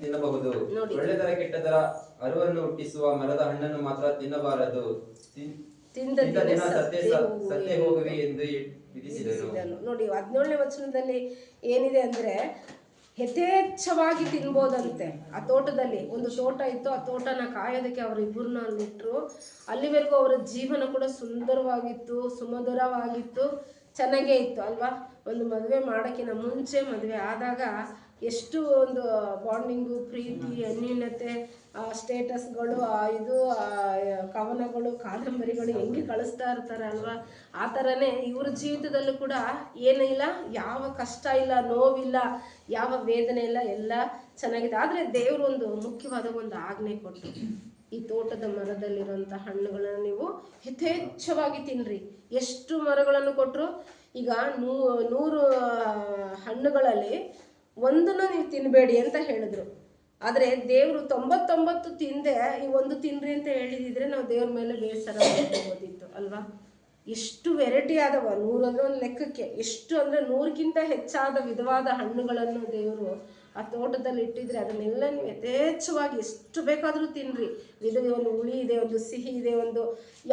ತಿನ್ನಬಹುದು. ಒಳ್ಳೆದರ ಕೆಟ್ಟದರ ಅರಿವನ್ನು ಹುಟ್ಟಿಸುವ ಮರದ ಹಣ್ಣನ್ನು ಮಾತ್ರ ತಿನ್ನಬಾರದು, ತಿಂದ ದಿನ ಸತ್ತೇ ಹೋಗುವೆ ಎಂದು ವಿಧಿಸಿದನು. ನೋಡಿ 17ನೇ ವಚನದಲ್ಲಿ ಏನಿದೆ ಅಂದ್ರೆ ಯಥೇಚ್ಛವಾಗಿ ತಿನ್ಬೋದಂತೆ. ಆ ತೋಟದಲ್ಲಿ ಒಂದು ತೋಟ ಇತ್ತು, ಆ ತೋಟನ ಕಾಯೋದಕ್ಕೆ ಅವರು ಇಬ್ಬರನ್ನ ಅಲ್ಲಿಟ್ರು. ಅಲ್ಲಿವರೆಗೂ ಅವರ ಜೀವನ ಕೂಡ ಸುಂದರವಾಗಿತ್ತು, ಸುಮಧುರವಾಗಿತ್ತು, ಚೆನ್ನಾಗೇ ಇತ್ತು ಅಲ್ವಾ. ಒಂದು ಮದುವೆ ಮಾಡೋಕ್ಕಿಂತ ಮುಂಚೆ ಮದುವೆ ಆದಾಗ ಎಷ್ಟು ಒಂದು ಬಾಂಡಿಂಗು, ಪ್ರೀತಿ, ಅನ್ಯೂನ್ಯತೆ, ಸ್ಟೇಟಸ್ಗಳು, ಇದು ಕವನಗಳು, ಕಾದಂಬರಿಗಳು ಹೆಂಗೆ ಕಳಿಸ್ತಾ ಇರ್ತಾರೆ ಅಲ್ವಾ. ಆ ಥರನೇ ಇವ್ರ ಜೀವಿತದಲ್ಲೂ ಕೂಡ ಏನಿಲ್ಲ, ಯಾವ ಕಷ್ಟ ಇಲ್ಲ, ನೋವಿಲ್ಲ, ಯಾವ ವೇದನೆ ಇಲ್ಲ, ಎಲ್ಲ ಚೆನ್ನಾಗಿದೆ. ಆದರೆ ದೇವರು ಒಂದು ಮುಖ್ಯವಾದ ಒಂದು ಆಜ್ಞೆ ಕೊಟ್ಟು, ಈ ತೋಟದ ಮರದಲ್ಲಿರುವಂಥ ಹಣ್ಣುಗಳನ್ನು ನೀವು ಯಥೇಚ್ಛವಾಗಿ ತಿನ್ನಿರಿ. ಎಷ್ಟು ಮರಗಳನ್ನು ಕೊಟ್ಟರು? ಈಗ 100 ಹಣ್ಣುಗಳಲ್ಲಿ ಒಂದನ್ನು ನೀವು ತಿನ್ನಬೇಡಿ ಅಂತ ಹೇಳಿದ್ರು. ಆದರೆ ದೇವರು 99 ತಿಂದೆ ಈ ಒಂದು ತಿನ್ರಿ ಅಂತ ಹೇಳಿದಿದ್ರೆ ನಾವು ದೇವ್ರ ಮೇಲೆ ಬೇಸರ ಮಾಡ್ಬೋದಿತ್ತು ಅಲ್ವಾ. ಎಷ್ಟು ವೆರೈಟಿ ಆದವ, 100 ಅಂದರೆ ಒಂದು ಲೆಕ್ಕಕ್ಕೆ, ಎಷ್ಟು ಅಂದರೆ 100ಕ್ಕಿಂತ ಹೆಚ್ಚಾದ ವಿಧವಾದ ಹಣ್ಣುಗಳನ್ನು ದೇವರು ಆ ತೋಟದಲ್ಲಿ ಇಟ್ಟಿದ್ರೆ ಅದನ್ನೆಲ್ಲ ನೀವು ಯಥೇಚ್ಛವಾಗಿ ಎಷ್ಟು ಬೇಕಾದರೂ ತಿನ್ನಿರಿ. ಒಂದು ಹುಳಿ ಇದೆ, ಒಂದು ಸಿಹಿ ಇದೆ, ಒಂದು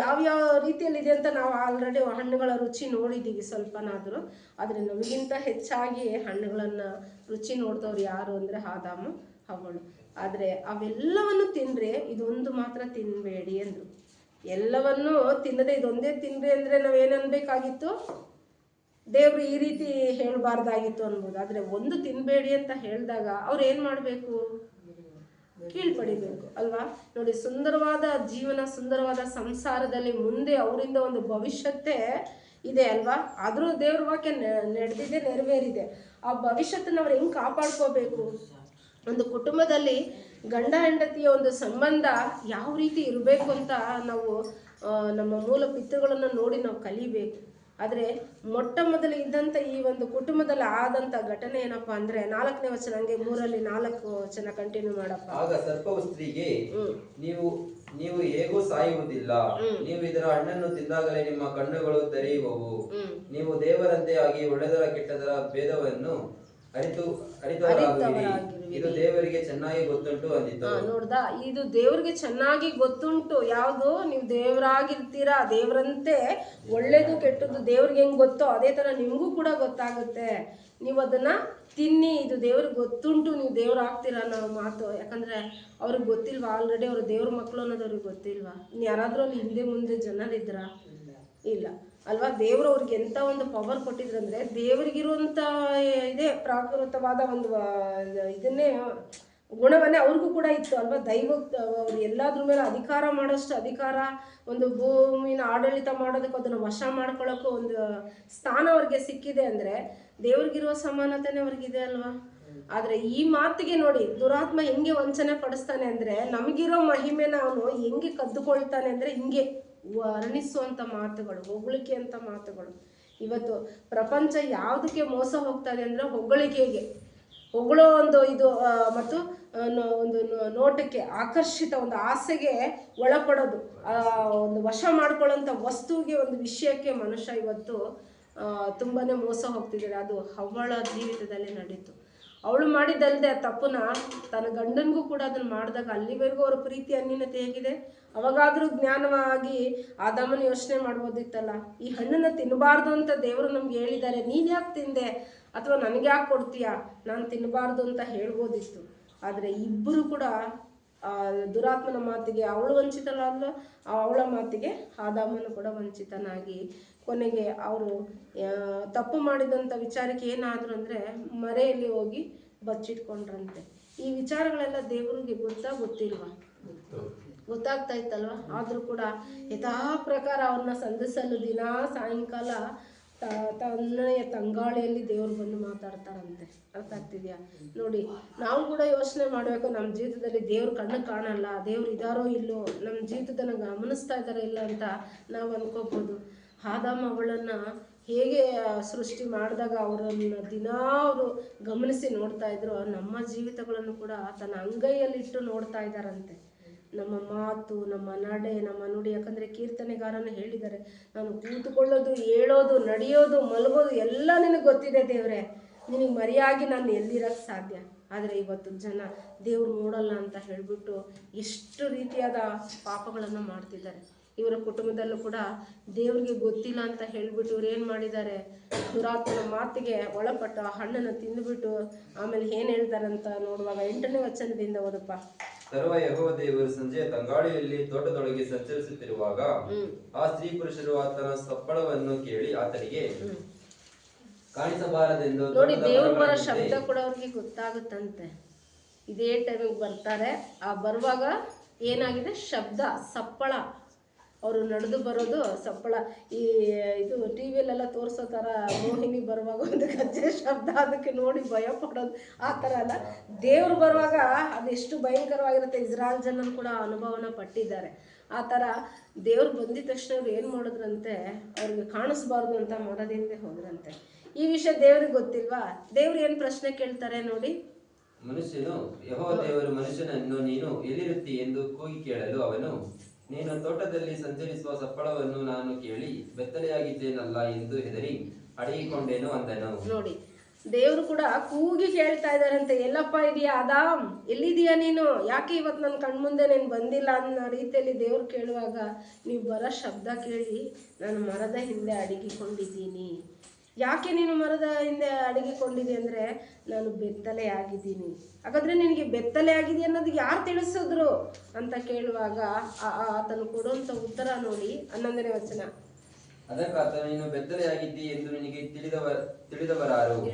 ಯಾವ್ಯಾವ ರೀತಿಯಲ್ಲಿದೆ ಅಂತ ನಾವು ಆಲ್ರೆಡಿ ಹಣ್ಣುಗಳ ರುಚಿ ನೋಡಿದ್ದೀವಿ ಸ್ವಲ್ಪನಾದರೂ. ಆದರೆ ನಮಗಿಂತ ಹೆಚ್ಚಾಗಿ ಹಣ್ಣುಗಳನ್ನು ರುಚಿ ನೋಡಿದವ್ರು ಯಾರು ಅಂದರೆ ಆದಾಮ ಹವ್ವಳು. ಆದರೆ ಅವೆಲ್ಲವನ್ನು ತಿನ್ನಿರಿ, ಇದೊಂದು ಮಾತ್ರ ತಿನ್ನಬೇಡಿ ಅಂದರು. ಎಲ್ಲವನ್ನೂ ತಿನ್ನದೆ ಇದೊಂದೇ ತಿನ್ನಿರಿ ಅಂದರೆ ನಾವೇನನ್ಬೇಕಾಗಿತ್ತು? ದೇವರು ಈ ರೀತಿ ಹೇಳಬಾರ್ದಾಗಿತ್ತು ಅನ್ಬೋದು. ಆದರೆ ಒಂದು ತಿನ್ನಬೇಡಿ ಅಂತ ಹೇಳಿದಾಗ ಅವ್ರು ಏನು ಮಾಡಬೇಕು? ಕೀಳ್ಪಡಿಬೇಕು ಅಲ್ವಾ. ನೋಡಿ, ಸುಂದರವಾದ ಜೀವನ, ಸುಂದರವಾದ ಸಂಸಾರದಲ್ಲಿ ಮುಂದೆ ಅವರಿಂದ ಒಂದು ಭವಿಷ್ಯತ್ತೇ ಇದೆ ಅಲ್ವಾ. ಆದರೂ ದೇವ್ರ ವಾಕ್ಯ ನಡೆದಿದೆ, ನೆರವೇರಿದೆ. ಆ ಭವಿಷ್ಯತ್ತನ್ನು ಅವ್ರು ಹೆಂಗೆ ಕಾಪಾಡ್ಕೋಬೇಕು? ಒಂದು ಕುಟುಂಬದಲ್ಲಿ ಗಂಡ ಹೆಂಡತಿಯ ಒಂದು ಸಂಬಂಧ ಯಾವ ರೀತಿ ಇರಬೇಕು ಅಂತ ನಾವು ನಮ್ಮ ಮೂಲ ಪಿತೃಗಳನ್ನು ನೋಡಿ ನಾವು ಕಲಿಬೇಕು. ಆದರೆ ಮೊಟ್ಟ ಮೊದಲು ಇದ್ದಂಥ ಈ ಒಂದು ಕುಟುಂಬದಲ್ಲಿ ಆದಂಥ ಘಟನೆ ಏನಪ್ಪಾ ಅಂದರೆ 4ನೇ ವಚನ, ಹಂಗೆ 3-4 ವಚನ ಕಂಟಿನ್ಯೂ ಮಾಡಪ್ಪ. ಆಗ ಸರ್ಪವು ಸ್ತ್ರೀಗೆ, ನೀವು ಹೇಗೂ ಸಾಯುವುದಿಲ್ಲ, ನೀವು ಇದರ ಹಣ್ಣನ್ನು ತಿಂದಾಗಲೇ ನಿಮ್ಮ ಕಣ್ಣುಗಳು ತೆರೆಯುವವು, ನೀವು ದೇವರಂತೆ ಆಗಿ ಒಳ್ಳೆದರ ಕೆಟ್ಟದರ ಭೇದವನ್ನು ಅರಿತವರಾಗುವಿರಿ, ಇದು ದೇವರಿಗೆ ಚೆನ್ನಾಗಿ ಗೊತ್ತುಂಟು ಅಂದಿತು. ನೋಡ್ದಾ, ಇದು ದೇವರಿಗೆ ಚೆನ್ನಾಗಿ ಗೊತ್ತುಂಟು. ಯಾವುದು? ನೀವು ದೇವರಾಗಿರ್ತೀರಾ, ದೇವರಂತೆ ಒಳ್ಳೇದು ಕೆಟ್ಟದ್ದು ದೇವ್ರಿಗೆ ಹೆಂಗೆ ಗೊತ್ತೋ ಅದೇ ಥರ ನಿಮಗೂ ಕೂಡ ಗೊತ್ತಾಗುತ್ತೆ. ನೀವು ಅದನ್ನು ತಿನ್ನಿ, ಇದು ದೇವ್ರಿಗೆ ಗೊತ್ತುಂಟು, ನೀವು ದೇವ್ರಾಗ್ತೀರಾ ಅನ್ನೋ ಮಾತು. ಯಾಕಂದರೆ ಅವ್ರಿಗೆ ಗೊತ್ತಿಲ್ವಾ? ಆಲ್ರೆಡಿ ಅವರು ದೇವ್ರ ಮಕ್ಕಳು ಅನ್ನೋದು ಅವ್ರಿಗೆ ಗೊತ್ತಿಲ್ವಾ? ಇನ್ನು ಯಾರಾದರೂ ಅಲ್ಲಿ ಹಿಂದೆ ಮುಂದೆ ಜನರಿದ್ರ? ಇಲ್ಲ ಅಲ್ವಾ. ದೇವರು ಅವ್ರಿಗೆ ಎಂಥ ಒಂದು ಪವರ್ ಕೊಟ್ಟಿದ್ರಂದರೆ, ದೇವರಿಗಿರುವಂಥ ಇದೇ ಪ್ರಾಕೃತವಾದ ಒಂದು ಇದನ್ನೇ ಗುಣವನ್ನೇ ಅವ್ರಿಗೂ ಕೂಡ ಇತ್ತು ಅಲ್ವಾ. ಅವ್ರು ಎಲ್ಲದ್ರ ಮೇಲೆ ಅಧಿಕಾರ ಮಾಡೋಷ್ಟು ಅಧಿಕಾರ, ಒಂದು ಭೂಮಿನ ಆಡಳಿತ ಮಾಡೋದಕ್ಕೂ ಅದನ್ನು ವಶ ಮಾಡ್ಕೊಳ್ಳೋಕ್ಕೂ ಒಂದು ಸ್ಥಾನ ಅವ್ರಿಗೆ ಸಿಕ್ಕಿದೆ ಅಂದರೆ ದೇವ್ರಿಗಿರುವ ಸಮಾನತೆನೇ ಅವ್ರಿಗಿದೆ ಅಲ್ವಾ. ಆದರೆ ಈ ಮಾತಿಗೆ ನೋಡಿ, ದುರಾತ್ಮ ಹೆಂಗೆ ವಂಚನೆ ಪಡಿಸ್ತಾನೆ ಅಂದರೆ, ನಮಗಿರೋ ಮಹಿಮೆನ ಅವನು ಹೆಂಗೆ ಕದ್ದುಕೊಳ್ತಾನೆ ಅಂದರೆ ಹಿಂಗೆ ವರ್ಣಿಸುವಂಥ ಮಾತುಗಳು, ಹೊಗಳಿಕೆ ಅಂತ ಮಾತುಗಳು. ಇವತ್ತು ಪ್ರಪಂಚ ಯಾವುದಕ್ಕೆ ಮೋಸ ಹೋಗ್ತಾನೆ ಅಂದರೆ ಹೊಗಳಿಕೆಗೆ, ಹೊಗಳೋ ಒಂದು ಇದು ಮತ್ತು ಒಂದು ನೋಟಕ್ಕೆ ಆಕರ್ಷಿತ ಒಂದು ಆಸೆಗೆ ಒಳಪಡೋದು, ಒಂದು ವಶ ಮಾಡ್ಕೊಳ್ಳೋಂಥ ವಸ್ತುವಿಗೆ, ಒಂದು ವಿಷಯಕ್ಕೆ ಮನುಷ್ಯ ಇವತ್ತು ತುಂಬಾ ಮೋಸ ಹೋಗ್ತಿದ್ದಾರೆ. ಅದು ಹವ್ವಳ ಜೀವಿತದಲ್ಲಿ ನಡೀತು. ಅವಳು ಮಾಡಿದ್ದಲ್ಲದೆ ಆ ತಪ್ಪನ್ನ ತನ್ನ ಗಂಡನಿಗೂ ಕೂಡ ಅದನ್ನು ಮಾಡಿದಾಗ ಅಲ್ಲಿವರೆಗೂ ಅವ್ರ ಪ್ರೀತಿ ಅನ್ಯೂನ್ಯತೆ ಹೇಗಿದೆ? ಅವಾಗಾದರೂ ಜ್ಞಾನವಾಗಿ ಆದಾಮನ ಯೋಚನೆ ಮಾಡ್ಬೋದಿತ್ತಲ್ಲ, ಈ ಹಣ್ಣನ್ನು ತಿನ್ನಬಾರ್ದು ಅಂತ ದೇವರು ನಮ್ಗೆ ಹೇಳಿದ್ದಾರೆ, ನೀನು ಯಾಕೆ ತಿಂದೆ ಅಥವಾ ನನಗೆ ಯಾಕೆ ಕೊಡ್ತೀಯಾ, ನಾನು ತಿನ್ನಬಾರ್ದು ಅಂತ ಹೇಳ್ಬೋದಿತ್ತು. ಆದರೆ ಇಬ್ಬರು ಕೂಡ ದುರಾತ್ಮನ ಮಾತಿಗೆ ಅವಳು ವಂಚಿತಳಾದ್ಲ, ಅವಳ ಮಾತಿಗೆ ಆದಾಮನು ಕೂಡ ವಂಚಿತನಾಗಿ ಕೊನೆಗೆ ಅವರು ತಪ್ಪು ಮಾಡಿದಂಥ ವಿಚಾರಕ್ಕೆ ಏನಾದರೂ ಅಂದರೆ ಮರೆಯಲ್ಲಿ ಹೋಗಿ ಬಚ್ಚಿಟ್ಕೊಂಡ್ರಂತೆ. ಈ ವಿಚಾರಗಳೆಲ್ಲ ದೇವರಿಗೆ ಗೊತ್ತಿಲ್ವಾ? ಗೊತ್ತಾಗ್ತಾ ಇತ್ತಲ್ವ. ಆದರೂ ಕೂಡ ಯಥಾ ಪ್ರಕಾರ ಅವ್ರನ್ನ ಸಂಧಿಸಲು ದಿನ ಸಾಯಂಕಾಲ ತನ್ನಯ ತಂಗಾಳಿಯಲ್ಲಿ ದೇವ್ರು ಬಂದು ಮಾತಾಡ್ತಾರಂತೆ. ಅರ್ಥ ಆಗ್ತಿದ್ಯಾ? ನೋಡಿ, ನಾವು ಕೂಡ ಯೋಚನೆ ಮಾಡಬೇಕು. ನಮ್ಮ ಜೀವಿತದಲ್ಲಿ ದೇವ್ರ ಕಣ್ಣು ಕಾಣಲ್ಲ, ದೇವ್ರು ಇದಾರೋ ಇಲ್ಲೋ, ನಮ್ಮ ಜೀವಿತದನ್ನು ಗಮನಿಸ್ತಾ ಇದ್ದಾರೋ ಇಲ್ಲ ಅಂತ ನಾವು ಅನ್ಕೋಬೋದು. ಆದಾಮ ಅವಳನ್ನು ಹೇಗೆ ಸೃಷ್ಟಿ ಮಾಡಿದಾಗ ಅವರನ್ನು ದಿನ ಅವರು ಗಮನಿಸಿ ನೋಡ್ತಾ ಇದ್ರು, ನಮ್ಮ ಜೀವಿತಗಳನ್ನು ಕೂಡ ತನ್ನ ಅಂಗೈಯಲ್ಲಿಟ್ಟು ನೋಡ್ತಾ ಇದ್ದಾರಂತೆ. ನಮ್ಮ ಮಾತು, ನಮ್ಮ ನಡೆ, ನಮ್ಮ ನುಡಿ. ಯಾಕಂದರೆ ಕೀರ್ತನೆಗಾರನು ಹೇಳಿದ್ದಾರೆ, ನಾನು ಕೂತುಕೊಳ್ಳೋದು, ಹೇಳೋದು, ನಡೆಯೋದು, ಮಲಗೋದು ಎಲ್ಲ ನಿನಗೆ ಗೊತ್ತಿದೆ ದೇವರೇ, ನಿನಗೆ ಮರೆಯಾಗಿ ನಾನು ಎಲ್ಲಿರೋಕ್ಕೆ ಸಾಧ್ಯ? ಆದರೆ ಇವತ್ತು ಜನ ದೇವ್ರು ನೋಡಲ್ಲ ಅಂತ ಹೇಳಿಬಿಟ್ಟು ಎಷ್ಟು ರೀತಿಯಾದ ಪಾಪಗಳನ್ನು ಮಾಡ್ತಿದ್ದಾರೆ. ಇವರ ಕುಟುಂಬದಲ್ಲೂ ಕೂಡ ದೇವ್ರಿಗೆ ಗೊತ್ತಿಲ್ಲ ಅಂತ ಹೇಳಿಬಿಟ್ಟು ಇವ್ರು ಏನು ಮಾಡಿದ್ದಾರೆ, ದುರಾತ್ಮನ ಮಾತಿಗೆ ಒಳಪಟ್ಟು ಆ ಹಣ್ಣನ್ನು ತಿಂದುಬಿಟ್ಟು ಆಮೇಲೆ ಏನು ಹೇಳ್ತಾರಂತ ನೋಡುವಾಗ 8ನೇ ವಚನದಿಂದ ಓದಪ್ಪ. ತರುವಾಯ ಯೆಹೋವ ದೇವರು ಸಂಜೆಯ ತಂಗಾಳಿಯಲ್ಲಿ ತೋಟದೊಳಗೆ ಸಂಚರಿಸುತ್ತಿರುವಾಗ ಆ ಸ್ತ್ರೀ ಪುರುಷರು ಆತನ ಸಪ್ಪಳವನ್ನು ಕೇಳಿ ಆತನಿಗೆ ಕಾಣಿಸಬಾರದೆಂದು ನೋಡಿ, ದೇವ್ರು ಬರೋ ಶಬ್ದ ಕೂಡ ಅವ್ರಿಗೆ ಗೊತ್ತಾಗುತ್ತಂತೆ. ಇದೇ ಟೈಮಿಗೆ ಬರ್ತಾರೆ. ಆ ಬರುವಾಗ ಏನಾಗಿದೆ, ಶಬ್ದ ಸಪ್ಪಳ, ಅವರು ನಡೆದು ಬರೋದು ಸಪ್ಪಳ. ಇದು ಟಿ ವಿಯಲ್ಲೆಲ್ಲ ತೋರಿಸೋ ಥರ ಮೋಹಿನಿ ಬರುವಾಗ ಒಂದು ಗಜ್ಜೆ ಶಬ್ದ, ಅದಕ್ಕೆ ನೋಡಿ ಭಯ ಪಡೋದು ಆ ಥರ ಅಲ್ಲ. ದೇವ್ರು ಬರುವಾಗ ಅದೆಷ್ಟು ಭಯಂಕರವಾಗಿರುತ್ತೆ. ಇಸ್ರಾಯೇಲ್ ಜನರು ಕೂಡ ಅನುಭವನ ಪಟ್ಟಿದ್ದಾರೆ. ಆ ಥರ ದೇವ್ರು ಬಂದಿದ ತಕ್ಷಣ ಅವ್ರು ಏನು ಮಾಡಿದ್ರಂತೆ, ಅವ್ರಿಗೆ ಕಾಣಿಸ್ಬಾರ್ದು ಅಂತ ಮರದಿಂದ ಹೋದ್ರಂತೆ. ಈ ವಿಷಯ ದೇವ್ರಿಗೆ ಗೊತ್ತಿಲ್ವಾ? ದೇವ್ರು ಏನು ಪ್ರಶ್ನೆ ಕೇಳ್ತಾರೆ ನೋಡಿ. ಮನುಷ್ಯನು ಯೆಹೋವ ದೇವರು ಮನುಷ್ಯನನ್ನು ನೀನು ಎಲ್ಲಿರುತ್ತಿ ಎಂದು ಕೂಗಿ ಕೇಳಲು ಅವನು, ನೀನು ತೋಟದಲ್ಲಿ ಸಂಚರಿಸುವ ಸಪ್ಪಳವನ್ನು ನಾನು ಕೇಳಿ ಬೆತ್ತಲೆಯಾಗಿದ್ದೇನಲ್ಲ ಎಂದು ಹೆದರಿ ಅಡಗಿಕೊಂಡೇನು ಅಂದನು. ನೋಡಿ, ದೇವ್ರು ಕೂಡ ಕೂಗಿ ಕೇಳ್ತಾ ಇದಾರಂತೆ, ಎಲ್ಲಪ್ಪ ಇದೆಯಾ ಆದಾಮ್, ಎಲ್ಲಿದೀಯಾ ನೀನು, ಯಾಕೆ ಇವತ್ತು ನನ್ನ ಕಣ್ಮುಂದೆ ನೀನು ಬಂದಿಲ್ಲ ಅನ್ನೋ ರೀತಿಯಲ್ಲಿ ದೇವ್ರು ಕೇಳುವಾಗ, ನೀವು ಬರೋ ಶಬ್ದ ಕೇಳಿ ನಾನು ಮರದ ಹಿಂದೆ ಅಡಗಿಕೊಂಡಿದ್ದೀನಿ. ಯಾಕೆ ನೀನು ಮರದ ಹಿಂದೆ ಅಡಗಿಕೊಂಡಿದ್ದಿ ಅಂದರೆ, ನಾನು ಬೆತ್ತಲೆ ಆಗಿದ್ದೀನಿ. ಹಾಗಾದರೆ ನಿನಗೆ ಬೆತ್ತಲೆ ಆಗಿದೆ ಅನ್ನೋದು ಯಾರು ತಿಳಿಸಿದ್ರು ಅಂತ ಕೇಳುವಾಗ ಆತನು ಕೊಡುವಂಥ ಉತ್ತರ ನೋಡಿ, 11ನೇ ವಚನ. ಅದಕ್ಕಾತ ನೀನು ಬೆತ್ತಲೆಯಾಗಿದ್ದಿ ಎಂದು ನಿನಗೆ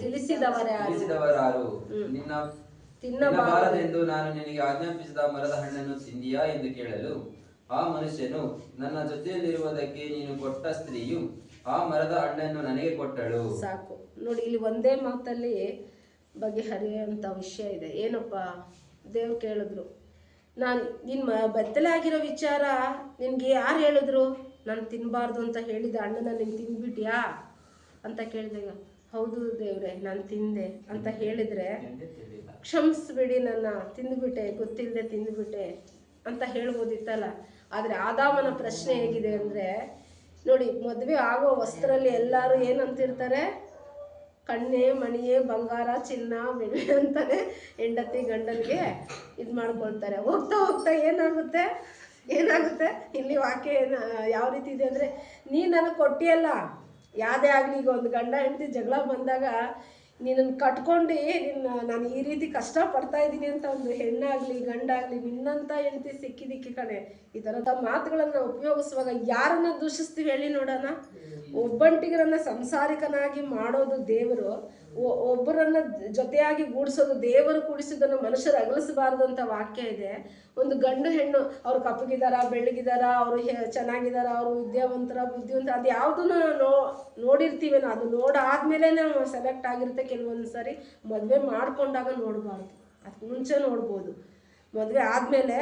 ತಿಳಿಸಿದವರಾರು ನಿನ್ನ ತಿನ್ನಬಾರದೆಂದು ನಾನು ನಿನಗೆ ಆಜ್ಞಾಪಿಸಿದ ಮರದ ಹಣ್ಣನ್ನು ತಿಂದಿಯಾ ಎಂದು ಕೇಳಲು, ಆ ಮನುಷ್ಯನು, ನನ್ನ ಜೊತೆಯಲ್ಲಿರುವುದಕ್ಕೆ ನೀನು ಕೊಟ್ಟ ಸ್ತ್ರೀಯು ಆ ಮರದ ಹಣ್ಣನ್ನು ನನಗೆ ಕೊಟ್ಟಳು. ಸಾಕು ನೋಡಿ, ಇಲ್ಲಿ ಒಂದೇ ಮಾತಲ್ಲಿ ಬಗೆಹರಿಯುವಂಥ ವಿಷಯ ಇದೆ. ಏನಪ್ಪ ದೇವ್ರು ಕೇಳಿದ್ರು, ನಾನು ನಿನ್ನ ಬೆತ್ತಲೆ ಆಗಿರೋ ವಿಚಾರ ನಿನಗೆ ಯಾರು ಹೇಳಿದ್ರು? ನಾನು ತಿನ್ನಬಾರ್ದು ಅಂತ ಹೇಳಿದ ಹಣ್ಣನ್ನು ನೀನು ತಿಂದ್ಬಿಟ್ಯಾ ಅಂತ ಕೇಳಿದಾಗ, ಹೌದು ದೇವ್ರೆ ನಾನು ತಿಂದೆ ಅಂತ ಹೇಳಿದರೆ, ಕ್ಷಮಿಸ್ಬಿಡಿ, ನನ್ನ ತಿಂದುಬಿಟ್ಟೆ, ಗೊತ್ತಿಲ್ಲದೆ ತಿಂದುಬಿಟ್ಟೆ ಅಂತ ಹೇಳ್ಬೋದಿತ್ತಲ್ಲ. ಆದರೆ ಆದಾಮನ ಪ್ರಶ್ನೆ ಹೇಗಿದೆ ಅಂದರೆ ನೋಡಿ, ಮದುವೆ ಆಗೋ ವಸ್ತ್ರಲ್ಲಿ ಎಲ್ಲರೂ ಏನಂತಿರ್ತಾರೆ, ಕಣ್ಣೆ ಮಣಿಯೇ ಬಂಗಾರ ಚಿನ್ನ ಬೆಳ್ಳಿ ಅಂತಾನೆ ಹೆಂಡತಿ ಗಂಡನಿಗೆ ಇದು ಮಾಡ್ಕೊಳ್ತಾರೆ. ಹೋಗ್ತಾ ಹೋಗ್ತಾ ಏನಾಗುತ್ತೆ ಇಲ್ಲಿ ವಾಕ್ಯ ಯಾವ ರೀತಿ ಇದೆ ಅಂದರೆ, ನೀ ನನಗೆ ಕೊಟ್ಟಿಯಲ್ಲ, ಯಾವುದೇ ಆಗಲಿ, ಈಗ ಒಂದು ಗಂಡ ಹೆಂಡತಿ ಜಗಳ ಬಂದಾಗ ನೀನನ್ನು ಕಟ್ಕೊಂಡು ನಾನು ಈ ರೀತಿ ಕಷ್ಟಪಡ್ತಾ ಇದ್ದೀನಿ ಅಂತ ಒಂದು ಹೆಣ್ಣಾಗಲಿ ಗಂಡಾಗಲಿ, ನಿನ್ನಂಥ ಹೆಂಡತಿ ಸಿಕ್ಕಿದಿಕ್ಕಿ ಕಣೆ, ಈ ಥರದ ಮಾತುಗಳನ್ನು ಉಪಯೋಗಿಸುವಾಗ ಯಾರನ್ನ ದೂಷಿಸ್ತೀವಿ ಹೇಳಿ ನೋಡೋಣ. ಒಬ್ಬಂಟಿಗರನ್ನ ಸಂಸಾರಿಕನಾಗಿ ಮಾಡೋದು ದೇವರು, ಒಬ್ಬರನ್ನ ಜೊತೆಯಾಗಿ ಗೂಡಿಸೋದು ದೇವರು, ಕೂಡಿಸೋದನ್ನು ಮನುಷ್ಯರು ಅಗಲಿಸಬಾರ್ದು ಅಂತ ವಾಕ್ಯ ಇದೆ. ಒಂದು ಗಂಡು ಹೆಣ್ಣು ಅವ್ರು ಕಪ್ಪಗಿದಾರ ಬೆಳ್ಳಗಿದಾರ, ಅವರು ಚೆನ್ನಾಗಿದಾರ, ಅವರು ವಿದ್ಯಾವಂತರ ಬುದ್ಧಿವಂತರ, ಅದು ಯಾವುದನ್ನು ನೋಡಿರ್ತೀವೇನೋ, ಅದು ನೋಡಾದ್ಮೇಲೆ ನಾವು ಸೆಲೆಕ್ಟ್ ಆಗಿರುತ್ತೆ. ಕೆಲವೊಂದು ಸಾರಿ ಮದುವೆ ಮಾಡ್ಕೊಂಡಾಗ ನೋಡಬಾರ್ದು, ಅದಕ್ಕೆ ಮುಂಚೆ ನೋಡ್ಬೋದು. ಮದುವೆ ಆದಮೇಲೆ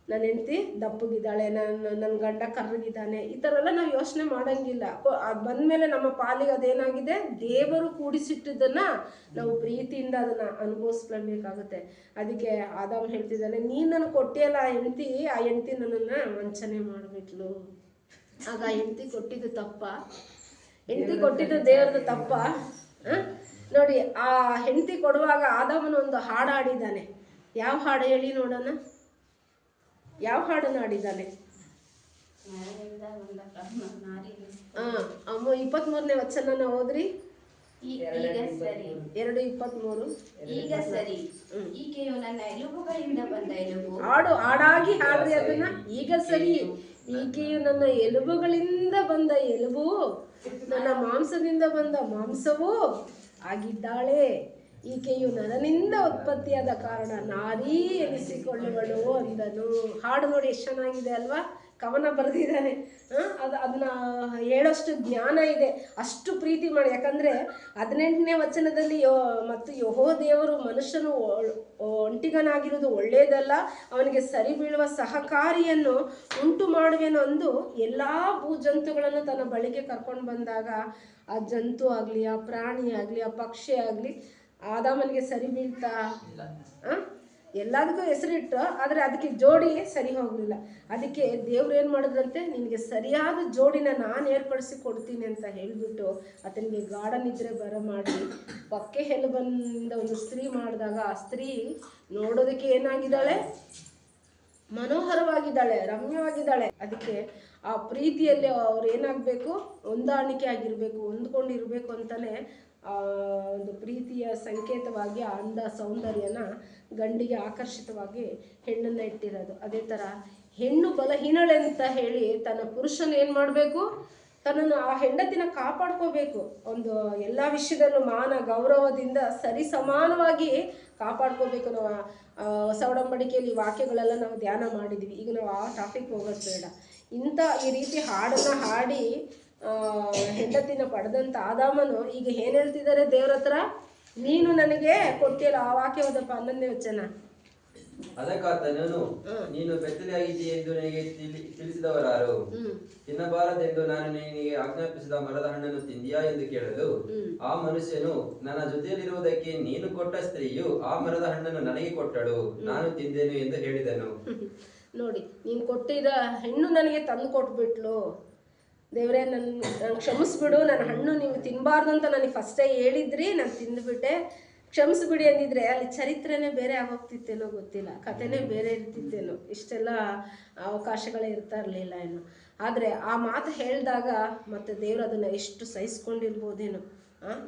ನನ್ನ ಹೆಂಡತಿ ದಪ್ಪಗಿದ್ದಾಳೆ, ನನ್ನ ಗಂಡ ಕರ್ರಗಿದ್ದಾನೆ, ಈ ಥರ ಎಲ್ಲ ನಾವು ಯೋಚನೆ ಮಾಡೋಂಗಿಲ್ಲ. ಅದು ಬಂದಮೇಲೆ ನಮ್ಮ ಪಾಲಿಗೆ ಅದೇನಾಗಿದೆ, ದೇವರು ಕೂಡಿಸಿಟ್ಟಿದ್ದನ್ನು ನಾವು ಪ್ರೀತಿಯಿಂದ ಅದನ್ನು ಅನುಭವಿಸ್ಕೊಳ್ಬೇಕಾಗುತ್ತೆ. ಅದಕ್ಕೆ ಆದಾಮ್ ಹೇಳ್ತಿದ್ದಾನೆ, ನೀನು ನನಗೆ ಕೊಟ್ಟಿಯಲ್ಲ ಆ ಹೆಂಡತಿ ನನ್ನನ್ನು ವಂಚನೆ ಮಾಡಿಬಿಟ್ಲು. ಆಗ ಆ ಹೆಂಡತಿ ಕೊಟ್ಟಿದ್ದು ತಪ್ಪ, ಹೆಂಡತಿ ಕೊಟ್ಟಿದ್ದು ದೇವ್ರದ್ದು ತಪ್ಪ. ನೋಡಿ, ಆ ಹೆಂಡತಿ ಕೊಡುವಾಗ ಆದಾಮನ ಒಂದು ಹಾಡು ಹಾಡಿದ್ದಾನೆ. ಯಾವ ಹಾಡು ಹೇಳಿ ನೋಡೋಣ, ಯಾವ ಹಾಡನ್ನು ಆಡಿದ್ದಾನೆ? 23ನೇ ವಚನ ಓದ್ರಿ. 2:23. ಈಗ ಸರಿ, ಈಕೆಯು ನನ್ನ ಎಲುಬುಗಳಿಂದ ಬಂದ ಎಲುಬು. ಹಾಡಾಗಿ ಹಾಡ್ರಿ ಅದನ್ನ. ಈಗ ಸರಿ, ಈಕೆಯು ನನ್ನ ಎಲುಬುಗಳಿಂದ ಬಂದ ಎಲುಬು, ನನ್ನ ಮಾಂಸದಿಂದ ಬಂದ ಮಾಂಸವೂ ಆಗಿದ್ದಾಳೆ. ಈಕೆಯು ನರನಿಂದ ಉತ್ಪತ್ತಿಯಾದ ಕಾರಣ ನಾರೀ ಎನಿಸಿಕೊಳ್ಳುವಳು ಅಂದನು. ಹಾಡು ನೋಡಿ ಎಷ್ಟು ಚೆನ್ನಾಗಿದೆ ಅಲ್ವಾ? ಕವನ ಬರೆದಿದ್ದಾನೆ. ಅದನ್ನ ಹೇಳೋಷ್ಟು ಜ್ಞಾನ ಇದೆ, ಅಷ್ಟು ಪ್ರೀತಿ ಮಾಡಿ. ಯಾಕಂದರೆ 18ನೇ ವಚನದಲ್ಲಿ ಮತ್ತು ಯೆಹೋವ ದೇವರು ಮನುಷ್ಯನು ಒಂಟಿಗನಾಗಿರುವುದು ಒಳ್ಳೆಯದಲ್ಲ, ಅವನಿಗೆ ಸರಿ ಬೀಳುವ ಸಹಕಾರಿಯನ್ನು ಉಂಟು ಮಾಡುವೆನು ಅಂದು ಎಲ್ಲ ಭೂಜಂತುಗಳನ್ನು ತನ್ನ ಬಳಿಗೆ ಕರ್ಕೊಂಡು ಬಂದಾಗ, ಆ ಜಂತು ಆಗಲಿ, ಆ ಪ್ರಾಣಿ ಆಗಲಿ, ಆ ಪಕ್ಷಿ ಆಗಲಿ ಆದಾಮನಿಗೆ ಸರಿ ಬೀಳ್ತಾ? ಎಲ್ಲದಕ್ಕೂ ಹೆಸರಿಟ್ಟು, ಆದರೆ ಅದಕ್ಕೆ ಜೋಡಿ ಸರಿ ಹೋಗಲಿಲ್ಲ. ಅದಕ್ಕೆ ದೇವ್ರು ಏನು ಮಾಡಿದ್ರಂತೆ, ನಿನಗೆ ಸರಿಯಾದ ಜೋಡಿನ ನಾನು ಏರ್ಪಡಿಸಿ ಕೊಡ್ತೀನಿ ಅಂತ ಹೇಳಿಬಿಟ್ಟು ಆತನಿಗೆ ಗಾಢ ನಿದ್ರೆ ಬರಮಾಡಿ ಪಕ್ಕೆ ಎಲುಬಿಂದ ಒಂದು ಸ್ತ್ರೀ ಮಾಡಿದಾಗ ಆ ಸ್ತ್ರೀ ನೋಡೋದಕ್ಕೆ ಏನಾಗಿದ್ದಾಳೆ, ಮನೋಹರವಾಗಿದ್ದಾಳೆ, ರಮ್ಯವಾಗಿದ್ದಾಳೆ. ಅದಕ್ಕೆ ಆ ಪ್ರೀತಿಯಲ್ಲಿ ಅವ್ರು ಏನಾಗಬೇಕು, ಹೊಂದಾಣಿಕೆ ಆಗಿರಬೇಕು, ಹೊಂದ್ಕೊಂಡಿರ್ಬೇಕು ಅಂತಾನೆ ಒಂದು ಪ್ರೀತಿಯ ಸಂಕೇತವಾಗಿ ಆ ಅಂದ ಸೌಂದರ್ಯನ ಗಂಡಿಗೆ ಆಕರ್ಷಿತವಾಗಿ ಹೆಣ್ಣನ್ನು ಇಟ್ಟಿರೋದು. ಅದೇ ಥರ ಹೆಣ್ಣು ಬಲಹೀನಳೆ ಅಂತ ಹೇಳಿ ತನ್ನ ಪುರುಷನ ಏನು ಮಾಡಬೇಕು, ತನ್ನನ್ನು ಆ ಹೆಂಡತಿನ ಕಾಪಾಡ್ಕೋಬೇಕು. ಒಂದು ಎಲ್ಲ ವಿಷಯದಲ್ಲೂ ಮಾನ ಗೌರವದಿಂದ ಸರಿ ಸಮಾನವಾಗಿ ಕಾಪಾಡ್ಕೋಬೇಕು. ನಾವು ಹೊಸ ಒಡಂಬಡಿಕೆಯಲ್ಲಿ ವಾಕ್ಯಗಳೆಲ್ಲ ನಾವು ಧ್ಯಾನ ಮಾಡಿದ್ವಿ. ಈಗ ನಾವು ಆ ಟಾಪಿಕ್ ಹೋಗೋದು ಬೇಡ. ಈ ರೀತಿ ಹಾಡನ್ನು ಹಾಡಿ ಹೆಂಡತಿನ ಪಡೆದಂಥ ಆದಾಮನು ಈಗ ಏನು ಹೇಳ್ತಿದ್ದಾರೆ ದೇವ್ರ ಹತ್ರ, ನೀನು ನನಗೆ ಕೊಟ್ಟಿಲ್ಲ. ಆ ವಾಕ್ಯ ಓದಪ್ಪ, 11ನೇ ವಚನ. ಅದಕ್ಕಾತನು, ನೀನು ಬೆತ್ತಲೆಯಾಗಿದ್ದೀ ಎಂದು ನನಗೆ ತಿಳಿಸಿದವರಾರು? ತಿನ್ನಬಾರದೆಂದು ನಾನು ನಿನಗೆ ಆಜ್ಞಾಪಿಸಿದ ಮರದ ಹಣ್ಣನ್ನು ತಿಂದಿಯಾ ಎಂದು ಕೇಳಲು, ಆ ಮನುಷ್ಯನು, ನನ್ನ ಜೊತೆಯಲ್ಲಿರುವುದಕ್ಕೆ ನೀನು ಕೊಟ್ಟ ಸ್ತ್ರೀಯು ಆ ಮರದ ಹಣ್ಣನ್ನು ನನಗೆ ಕೊಟ್ಟಳು, ನಾನು ತಿಂದೆನು ಎಂದು ಹೇಳಿದನು. ನೋಡಿ, ನೀನು ಕೊಟ್ಟಿದ ಹೆಣ್ಣು ನನಗೆ ತಂದು ಕೊಟ್ಬಿಟ್ಲು. ದೇವರೇ, ನನ್ನ ಕ್ಷಮಿಸ್ಬಿಡು, ನನ್ನ ಹಣ್ಣು ನೀವು ತಿನ್ನಬಾರ್ದು ಅಂತ ನನಗೆ ಫಸ್ಟೇ ಹೇಳಿದ್ರಿ, ನಾನು ತಿಂದುಬಿಟ್ಟೆ, ಕ್ಷಮಿಸ್ಬಿಡಿ ಅಂದಿದ್ರೆ ಅಲ್ಲಿ ಚರಿತ್ರೆನೇ ಬೇರೆ ಆಗೋಗ್ತಿತ್ತೇನೋ ಗೊತ್ತಿಲ್ಲ, ಕಥೆನೇ ಬೇರೆ ಇರ್ತಿತ್ತೇನೋ, ಇಷ್ಟೆಲ್ಲ ಅವಕಾಶಗಳೇ ಇರ್ತಾ ಇರಲಿಲ್ಲ ಏನು. ಆದರೆ ಆ ಮಾತು ಹೇಳಿದಾಗ ಮತ್ತೆ ದೇವರು ಅದನ್ನು ಎಷ್ಟು ಸಹಿಸ್ಕೊಂಡಿರ್ಬೋದೇನೋ.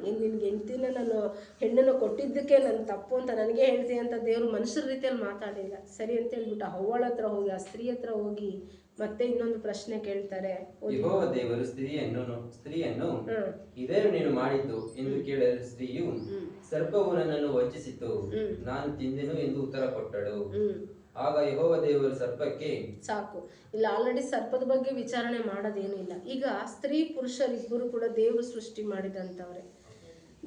ನಿನ್ಗೆ ಹೆಂಡ್ತಿನ ನಾನು ಹೆಣ್ಣನ್ನು ಕೊಟ್ಟಿದ್ದಕ್ಕೆ ನನ್ನ ತಪ್ಪು ಅಂತ ನನಗೆ ಹೇಳ್ತೀನಿ ಅಂತ ದೇವರು ಮನುಷ್ಯರ ರೀತಿಯಲ್ಲಿ ಮಾತಾಡಿಲ್ಲ. ಸರಿ ಅಂತ ಹೇಳ್ಬಿಟ್ಟು ಅವಳ ಹತ್ರ ಹೋಗಿ, ಆ ಸ್ತ್ರೀ ಹತ್ರ ಹೋಗಿ ಮತ್ತೆ ಇನ್ನೊಂದು ಪ್ರಶ್ನೆ ಕೇಳ್ತಾರೆ. ಯೆಹೋವ ದೇವರು ಸ್ತ್ರೀಯನ್ನು ಇದೇನು ನೀನು ಮಾಡಿದ್ದು ಎಂದು ಕೇಳಲು ಸ್ತ್ರೀಯು, ಸರ್ಪವು ನನ್ನನ್ನು ವಂಚಿಸಿತು, ನಾನು ತಿಂದೆನು ಎಂದು ಉತ್ತರ ಕೊಟ್ಟಳು. ಆಗ ಯೆಹೋವ ದೇವರು ಸರ್ಪಕ್ಕೆ, ಸಾಕು, ಇಲ್ಲ ಆಲ್ರೆಡಿ ಸರ್ಪದ ಬಗ್ಗೆ ವಿಚಾರಣೆ ಮಾಡೋದೇನಿಲ್ಲ. ಈಗ ಸ್ತ್ರೀ ಪುರುಷರಿಬ್ಬರು ಕೂಡ ದೇವರು ಸೃಷ್ಟಿ ಮಾಡಿದಂಥವ್ರೆ.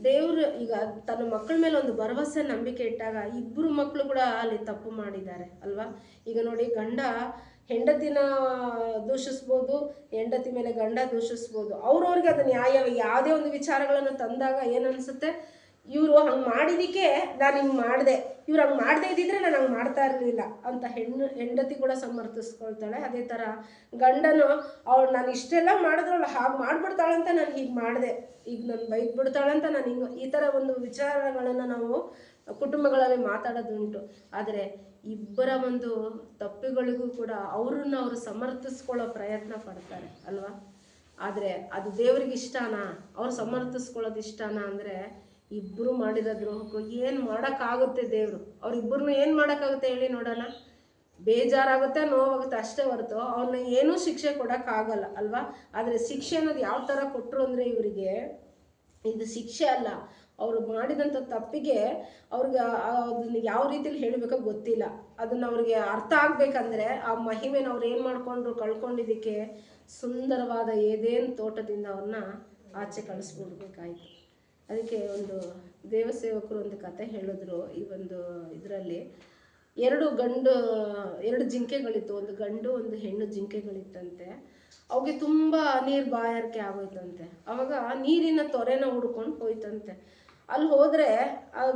ದೇವರು ಈಗ ತನ್ನ ಮಕ್ಕಳ ಮೇಲೆ ಒಂದು ಭರವಸೆ ನಂಬಿಕೆ ಇಟ್ಟಾಗ ಇಬ್ಬರು ಮಕ್ಕಳು ಕೂಡ ಅಲ್ಲಿ ತಪ್ಪು ಮಾಡಿದ್ದಾರೆ ಅಲ್ವಾ. ಈಗ ನೋಡಿ, ಗಂಡ ಹೆಂಡತಿನ ದೂಷಿಸ್ಬೋದು, ಹೆಂಡತಿ ಮೇಲೆ ಗಂಡ ದೂಷಿಸ್ಬೋದು. ಅವ್ರವ್ರಿಗೆ ಅದು ನ್ಯಾಯ. ಯಾವುದೇ ಒಂದು ವಿಚಾರಗಳನ್ನು ತಂದಾಗ ಏನನ್ಸುತ್ತೆ, ಇವರು ಹಂಗೆ ಮಾಡಿದಕ್ಕೆ ನಾನು ಹಿಂಗೆ ಮಾಡಿದೆ, ಇವ್ರು ಹಂಗೆ ಮಾಡದೇ ಇದ್ದಿದ್ರೆ ನಾನು ಹಂಗೆ ಮಾಡ್ತಾ ಇರಲಿಲ್ಲ ಅಂತ ಹೆಂಡತಿ ಕೂಡ ಸಮರ್ಥಿಸ್ಕೊಳ್ತಾಳೆ. ಅದೇ ಥರ ಗಂಡನು ಅವಳು ನಾನು ಇಷ್ಟೆಲ್ಲ ಮಾಡಿದ್ರವಳು ಹಾಗೆ ಮಾಡಿಬಿಡ್ತಾಳಂತ ನಾನು ಹೀಗೆ ಮಾಡಿದೆ, ಈಗ ನಾನು ಬೈದು ಬಿಡ್ತಾಳಂತ ನಾನು ಹಿಂಗೆ, ಈ ಥರ ಒಂದು ವಿಚಾರಗಳನ್ನು ನಾವು ಕುಟುಂಬಗಳಲ್ಲಿ ಮಾತಾಡೋದುಂಟು. ಆದರೆ ಇಬ್ಬರ ಒಂದು ತಪ್ಪುಗಳಿಗೂ ಕೂಡ ಅವ್ರನ್ನ ಅವರು ಸಮರ್ಥಿಸ್ಕೊಳ್ಳೋ ಪ್ರಯತ್ನ ಪಡ್ತಾರೆ ಅಲ್ವಾ. ಆದರೆ ಅದು ದೇವ್ರಿಗೆ ಇಷ್ಟನಾ, ಅವ್ರು ಸಮರ್ಥಿಸ್ಕೊಳ್ಳೋದು ಇಷ್ಟನಾ ಅಂದರೆ, ಇಬ್ಬರು ಮಾಡಿರೋ ದ್ರೋಹಕ್ಕೂ ಏನು ಮಾಡೋಕ್ಕಾಗುತ್ತೆ ದೇವರು? ಅವ್ರಿಬ್ಬರನ್ನೂ ಏನು ಮಾಡೋಕ್ಕಾಗುತ್ತೆ ಹೇಳಿ ನೋಡೋಣ. ಬೇಜಾರಾಗುತ್ತೆ, ನೋವಾಗುತ್ತೆ ಅಷ್ಟೇ ಹೊರತು ಅವ್ರನ್ನ ಏನೂ ಶಿಕ್ಷೆ ಕೊಡೋಕ್ಕಾಗಲ್ಲ ಅಲ್ವಾ. ಆದರೆ ಶಿಕ್ಷೆ ಅನ್ನೋದು ಯಾವ ಥರ ಕೊಟ್ಟರು ಅಂದರೆ, ಇವರಿಗೆ ಇದು ಶಿಕ್ಷೆ ಅಲ್ಲ, ಅವರು ಮಾಡಿದಂಥ ತಪ್ಪಿಗೆ ಅವ್ರಿಗೆ ಅದನ್ನು ಯಾವ ರೀತಿಯಲ್ಲಿ ಹೇಳಬೇಕೋ ಗೊತ್ತಿಲ್ಲ. ಅದನ್ನು ಅವ್ರಿಗೆ ಅರ್ಥ ಆಗಬೇಕಂದ್ರೆ ಆ ಮಹಿಮೆನ ಅವ್ರು ಏನು ಮಾಡಿಕೊಂಡ್ರು, ಕಳ್ಕೊಂಡಿದ್ದಕ್ಕೆ ಸುಂದರವಾದ ಏದೇನು ತೋಟದಿಂದ ಅವ್ರನ್ನ ಆಚೆ ಕಳಿಸ್ಬಿಡ್ಬೇಕಾಯ್ತು. ಅದಕ್ಕೆ ಒಂದು ದೇವಸೇವಕರು ಒಂದು ಕತೆ ಹೇಳಿದ್ರು. ಈ ಒಂದು ಇದರಲ್ಲಿ ಎರಡು ಜಿಂಕೆಗಳಿತ್ತು, ಒಂದು ಗಂಡು ಒಂದು ಹೆಣ್ಣು ಜಿಂಕೆಗಳಿತ್ತಂತೆ. ಅವಿಗೆ ತುಂಬ ನೀರು ಬಾಯಾರಿಕೆ ಆಗೋಯ್ತಂತೆ. ಅವಾಗ ನೀರಿನ ತೊರೆನ ಹುಡ್ಕೊಂಡು ಹೋಯ್ತಂತೆ. ಅಲ್ಲಿ ಹೋದರೆ